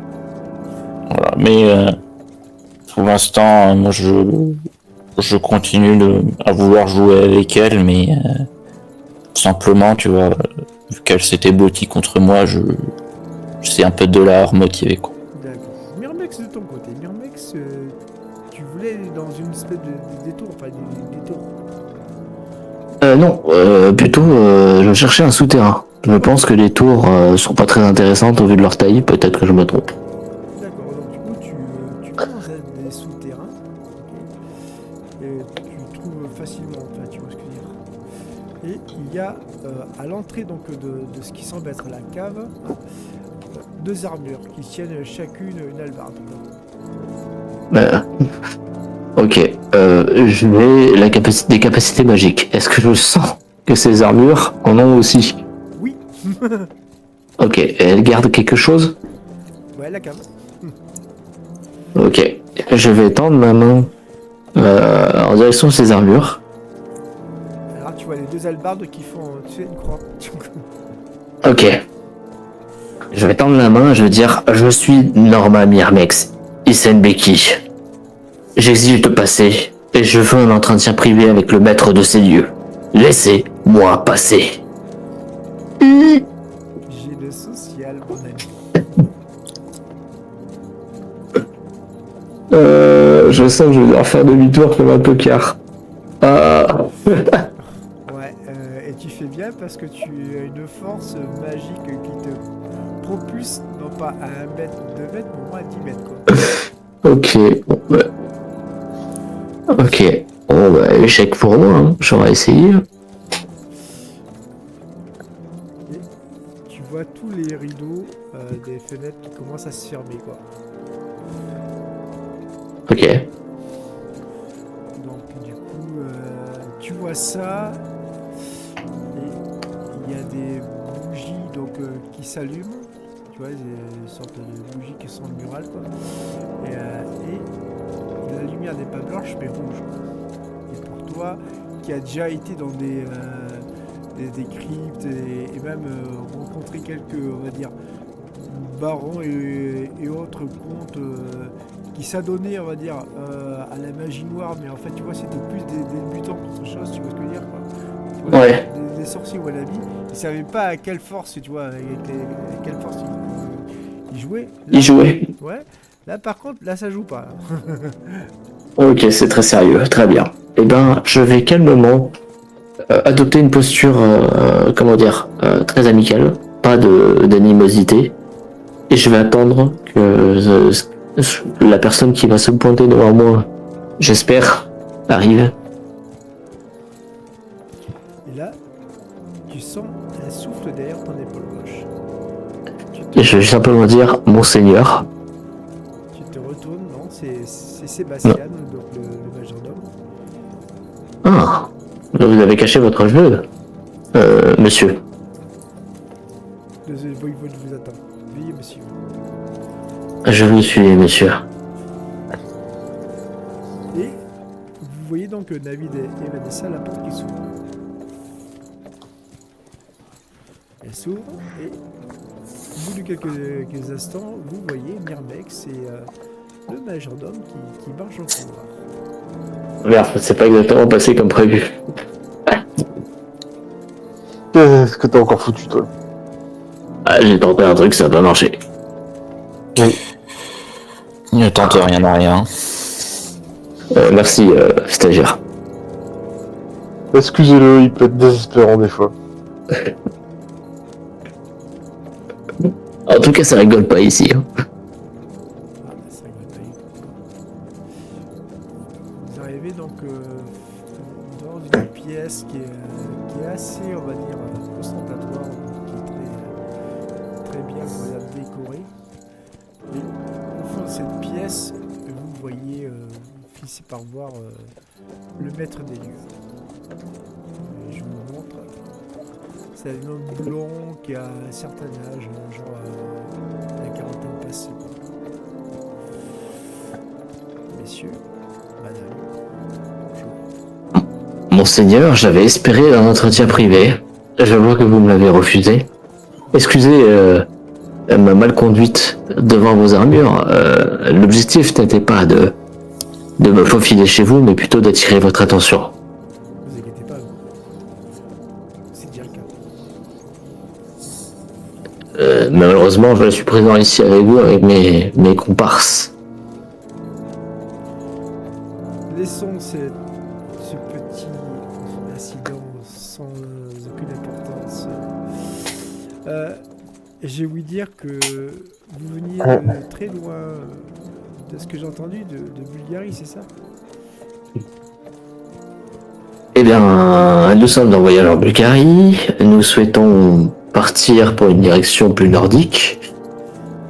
Voilà. Mais pour l'instant, moi je continue à vouloir jouer avec elle, mais simplement, tu vois, vu qu'elle s'était blottie contre moi, c'est un peu de la remotiver, quoi. D'accord. Mermex, de ton côté. Mermex, tu voulais aller dans une espèce de détour, enfin, des détours. Non, plutôt je cherchais un souterrain. Je pense que les tours sont pas très intéressantes au vu de leur taille, peut-être que je me trompe. D'accord, donc du coup, tu vas dans des souterrains. Ok. Et tu trouves facilement, enfin, tu vois ce que je veux dire. Et il y a à l'entrée donc de ce qui semble être la cave, deux armures qui tiennent chacune une hallebarde. Ok, je vais des capacités magiques. Est-ce que je sens que ces armures en ont aussi? Oui. Ok, elles gardent quelque chose? Ouais, la cave. Ok, je vais tendre ma main en direction de ces armures. Alors tu vois les deux hallebardes qui font, tu sais, une croix. Ok. Je vais tendre la main, je vais dire, je suis Norma Mirmex, Isenbeki. J'exige de passer, et je veux un entretien privé avec le maître de ces lieux. Laissez-moi passer. J'ai le social, mon ami. Je sens que je vais devoir faire demi-tour comme un tocard. Ah. Ouais, et tu fais bien parce que tu as une force magique qui te trop plus, non pas à 1 mètre, 2 mètres, mais au moins à 10 mètres quoi. Ok. Bon, bah. Ok. Bon, bah, échec pour moi, hein. J'aurais essayé. Et tu vois tous les rideaux des fenêtres qui commencent à se fermer quoi. Ok. Donc du coup, tu vois ça, et il y a des bougies donc, qui s'allument, tu vois, des sortes de bougies qui sont murales quoi. Et la lumière n'est pas blanche mais rouge. Et pour toi, qui a déjà été dans des cryptes et même rencontré quelques, on va dire, barons et autres contes qui s'adonnaient, on va dire, à la magie noire, mais en fait, tu vois, c'était plus des débutants qu'autre chose, tu vois ce que je veux dire, quoi. Tu vois, Ouais. des sorciers wallaby, ils savaient pas à quelle force, tu vois, avec quelle force ils jouaient. Là, Il jouait. ouais. Là, par contre, là, ça joue pas. Là. Ok, c'est très sérieux. Très bien. Eh ben, je vais calmement adopter une posture, comment dire, très amicale. Pas d'animosité. Et je vais attendre que la personne qui va se pointer devant moi, j'espère, arrive. Et là, tu sens un souffle derrière ton épaule gauche. Et je vais simplement dire, Monseigneur. Tu te retournes, non, c'est Sébastien, donc le majordome. Ah, vous avez caché votre jeu, monsieur. Le voïvode vous attend. Veuillez, monsieur. Je vous suis, monsieur. Et vous voyez donc David et Vanessa, la porte qui s'ouvre. Elle s'ouvre et au bout de quelques instants, vous voyez Myrmex et le majordome qui marche au couloir. Merde, c'est pas exactement passé comme prévu. Qu'est-ce que t'as encore foutu, toi? Ah, j'ai tenté un truc, ça n'a pas marché. Ne tente rien à rien. Merci, stagiaire. Excusez-le, il peut être désespérant des fois. En tout cas, ça rigole pas ici. Hein. Ah, ça rigole pas du tout. Vous arrivez donc dans une pièce qui est assez, on va dire, ostentatoire, qui est très bien décorée. Et au fond de cette pièce, vous voyez, vous finissez par voir le maître des lieux. Et je vous montre. C'est un homme blond qui a un certain âge, genre la quarantaine passée. Messieurs, madame, bonjour. Monseigneur, j'avais espéré un entretien privé. Je vois que vous me l'avez refusé. Excusez ma malconduite devant vos armures. L'objectif n'était pas de me faufiler chez vous, mais plutôt d'attirer votre attention. Vous inquiétez pas, c'est déjà le cas. Malheureusement, je suis présent ici avec vous, avec mes comparses. Laissons ce petit incident sans aucune importance. J'ai ouï dire que vous veniez de très loin, de ce que j'ai entendu, de Bulgarie, c'est ça? Eh bien, nous sommes en voyage en Bulgarie. Nous souhaitons partir pour une direction plus nordique.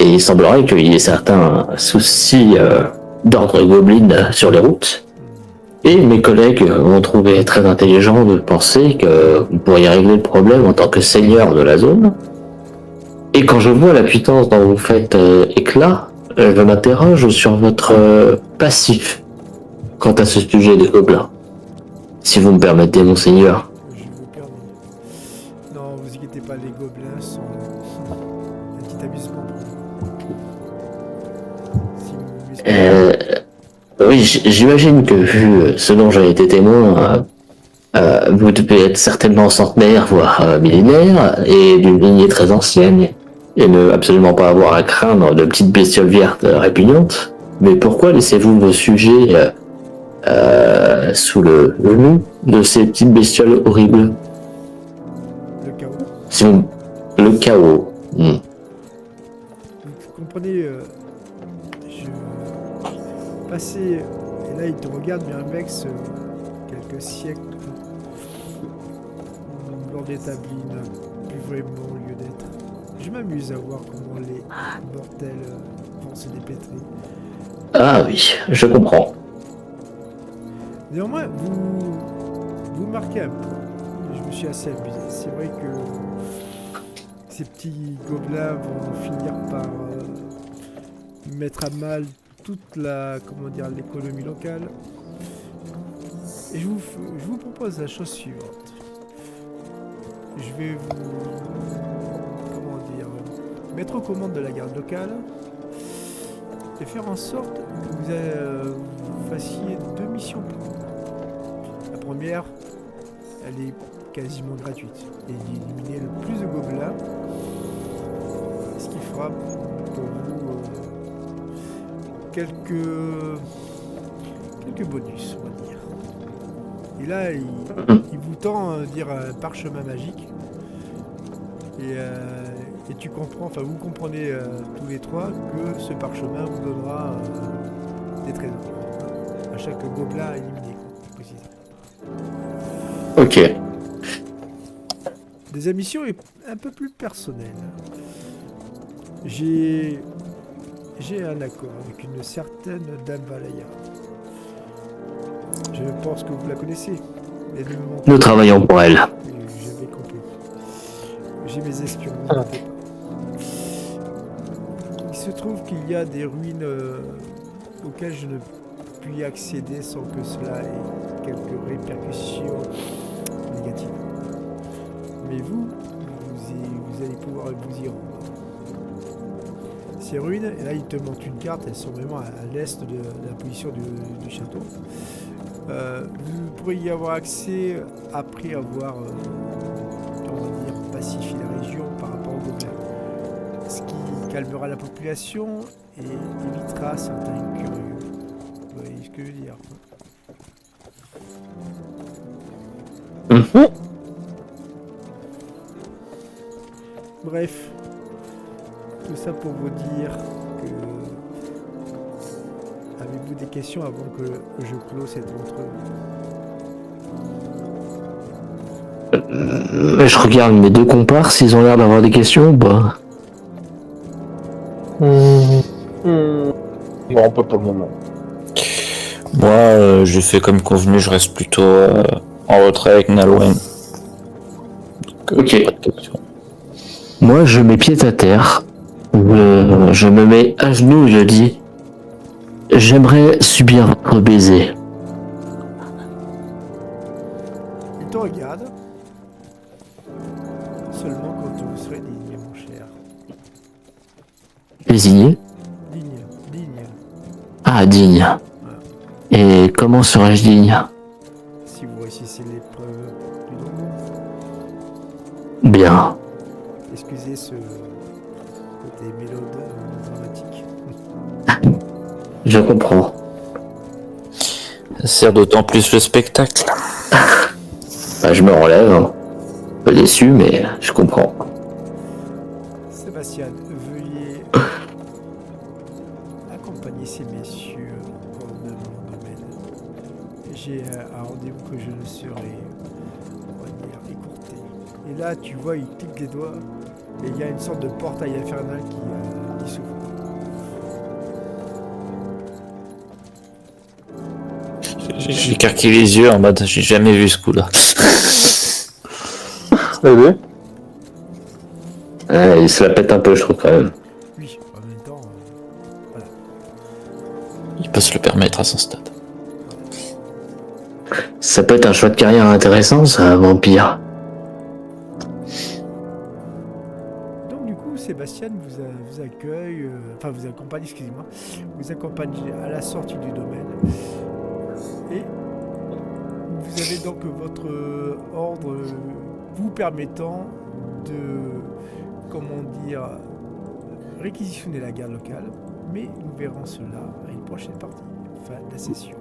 Et il semblerait qu'il y ait certains soucis d'ordre goblin sur les routes. Et mes collègues ont trouvé très intelligent de penser que vous pourriez régler le problème en tant que seigneur de la zone. Et quand je vois la puissance dont vous faites éclat, je m'interroge sur votre passif quant à ce sujet des gobelins. Si vous me permettez, monseigneur. Je vous permets. Non, vous inquiétez pas, les gobelins sont un petit amusement pour vous. Si vous m'excusez. Oui, j'imagine que vu ce dont j'ai été témoin, vous devez être certainement centenaire, voire millénaire, et d'une lignée très ancienne, et ne absolument pas avoir à craindre de petites bestioles vertes répugnantes. Mais pourquoi laissez-vous vos sujets sous le loup de ces petites bestioles horribles? Le chaos. Le chaos. comprenez, je passais, et là il te regarde, mais un mec, quelques siècles, l'ordre établi n'a plus vraiment lieu d'être. Je m'amuse à voir comment les mortels vont se dépêtrer. Ah oui, je comprends. Néanmoins, vous marquez un peu. Je me suis assez amusé. C'est vrai que ces petits gobelins vont finir par mettre à mal toute l'économie locale. Et je vous propose la chose suivante. Je vais mettre aux commandes de la garde locale et faire en sorte que vous fassiez 2 missions pour vous. La première, elle est quasiment gratuite. Et d'éliminer le plus de gobelins, ce qui fera pour vous quelques bonus, on va dire. Et là, il vous tend un parchemin magique. Et tu comprends, enfin vous comprenez tous les trois que ce parchemin vous donnera des trésors à chaque gobelin éliminé, précisément. Ok. Des missions un peu plus personnelles. J'ai un accord avec une certaine Dame Valaya. Je pense que vous la connaissez. Mais ne me mentez Nous pas. travaillons pour elle. J'avais compris. J'ai mes espions, ne mentez pas. Il se trouve qu'il y a des ruines auxquelles je ne puis y accéder sans que cela ait quelques répercussions négatives. Mais vous allez pouvoir vous y rendre. Ces ruines, et là il te montre une carte, elles sont vraiment à l'est de la position du château. Vous pourrez y avoir accès après avoir pacifié la région par rapport aux gobelins. Ce qui calmera la population et évitera certains curieux. Vous voyez ce que je veux dire? Bref, tout ça pour vous dire que... Avez-vous des questions avant que je close cette entrevue? Je regarde mes 2 comparses, ils ont l'air d'avoir des questions ou pas? Non, pas pour le moment. Moi, j'ai fait comme convenu, je reste plutôt en retrait avec Nalouen. Ok. Pas de questions. Moi, je mets pied à terre. Je me mets à genoux et je dis: j'aimerais subir votre baiser. Il te regarde. Seulement quand vous serez digne, mon cher. Désigné? Digne. Ah, digne. Et comment serais-je digne? Si vous réussissez l'épreuve du donjon. Bien. Excusez ce côté dramatique. Je comprends. Ça sert d'autant plus le spectacle. Bah, je me relève. Un peu déçu, mais je comprends. Sébastien, veuillez accompagner ces messieurs dans mon domaine. J'ai un rendez-vous que je ne saurais, on va dire, écourter. Et là, tu vois, il clique des doigts et il y a une sorte de portail infernal qui s'ouvre. J'ai carqué les yeux en mode j'ai jamais vu ce coup-là. Allez. Il se la pète un peu, je trouve, quand même. Oui, en même temps, voilà. Il peut se le permettre à son stade. Ça peut être un choix de carrière intéressant, ça, vampire. Donc du coup, Sébastien vous accueille, vous accompagne, excusez-moi, vous accompagne à la sortie du domaine. Et vous avez donc votre ordre vous permettant de, comment dire, réquisitionner la garde locale. Mais nous verrons cela à une prochaine partie, fin de la session.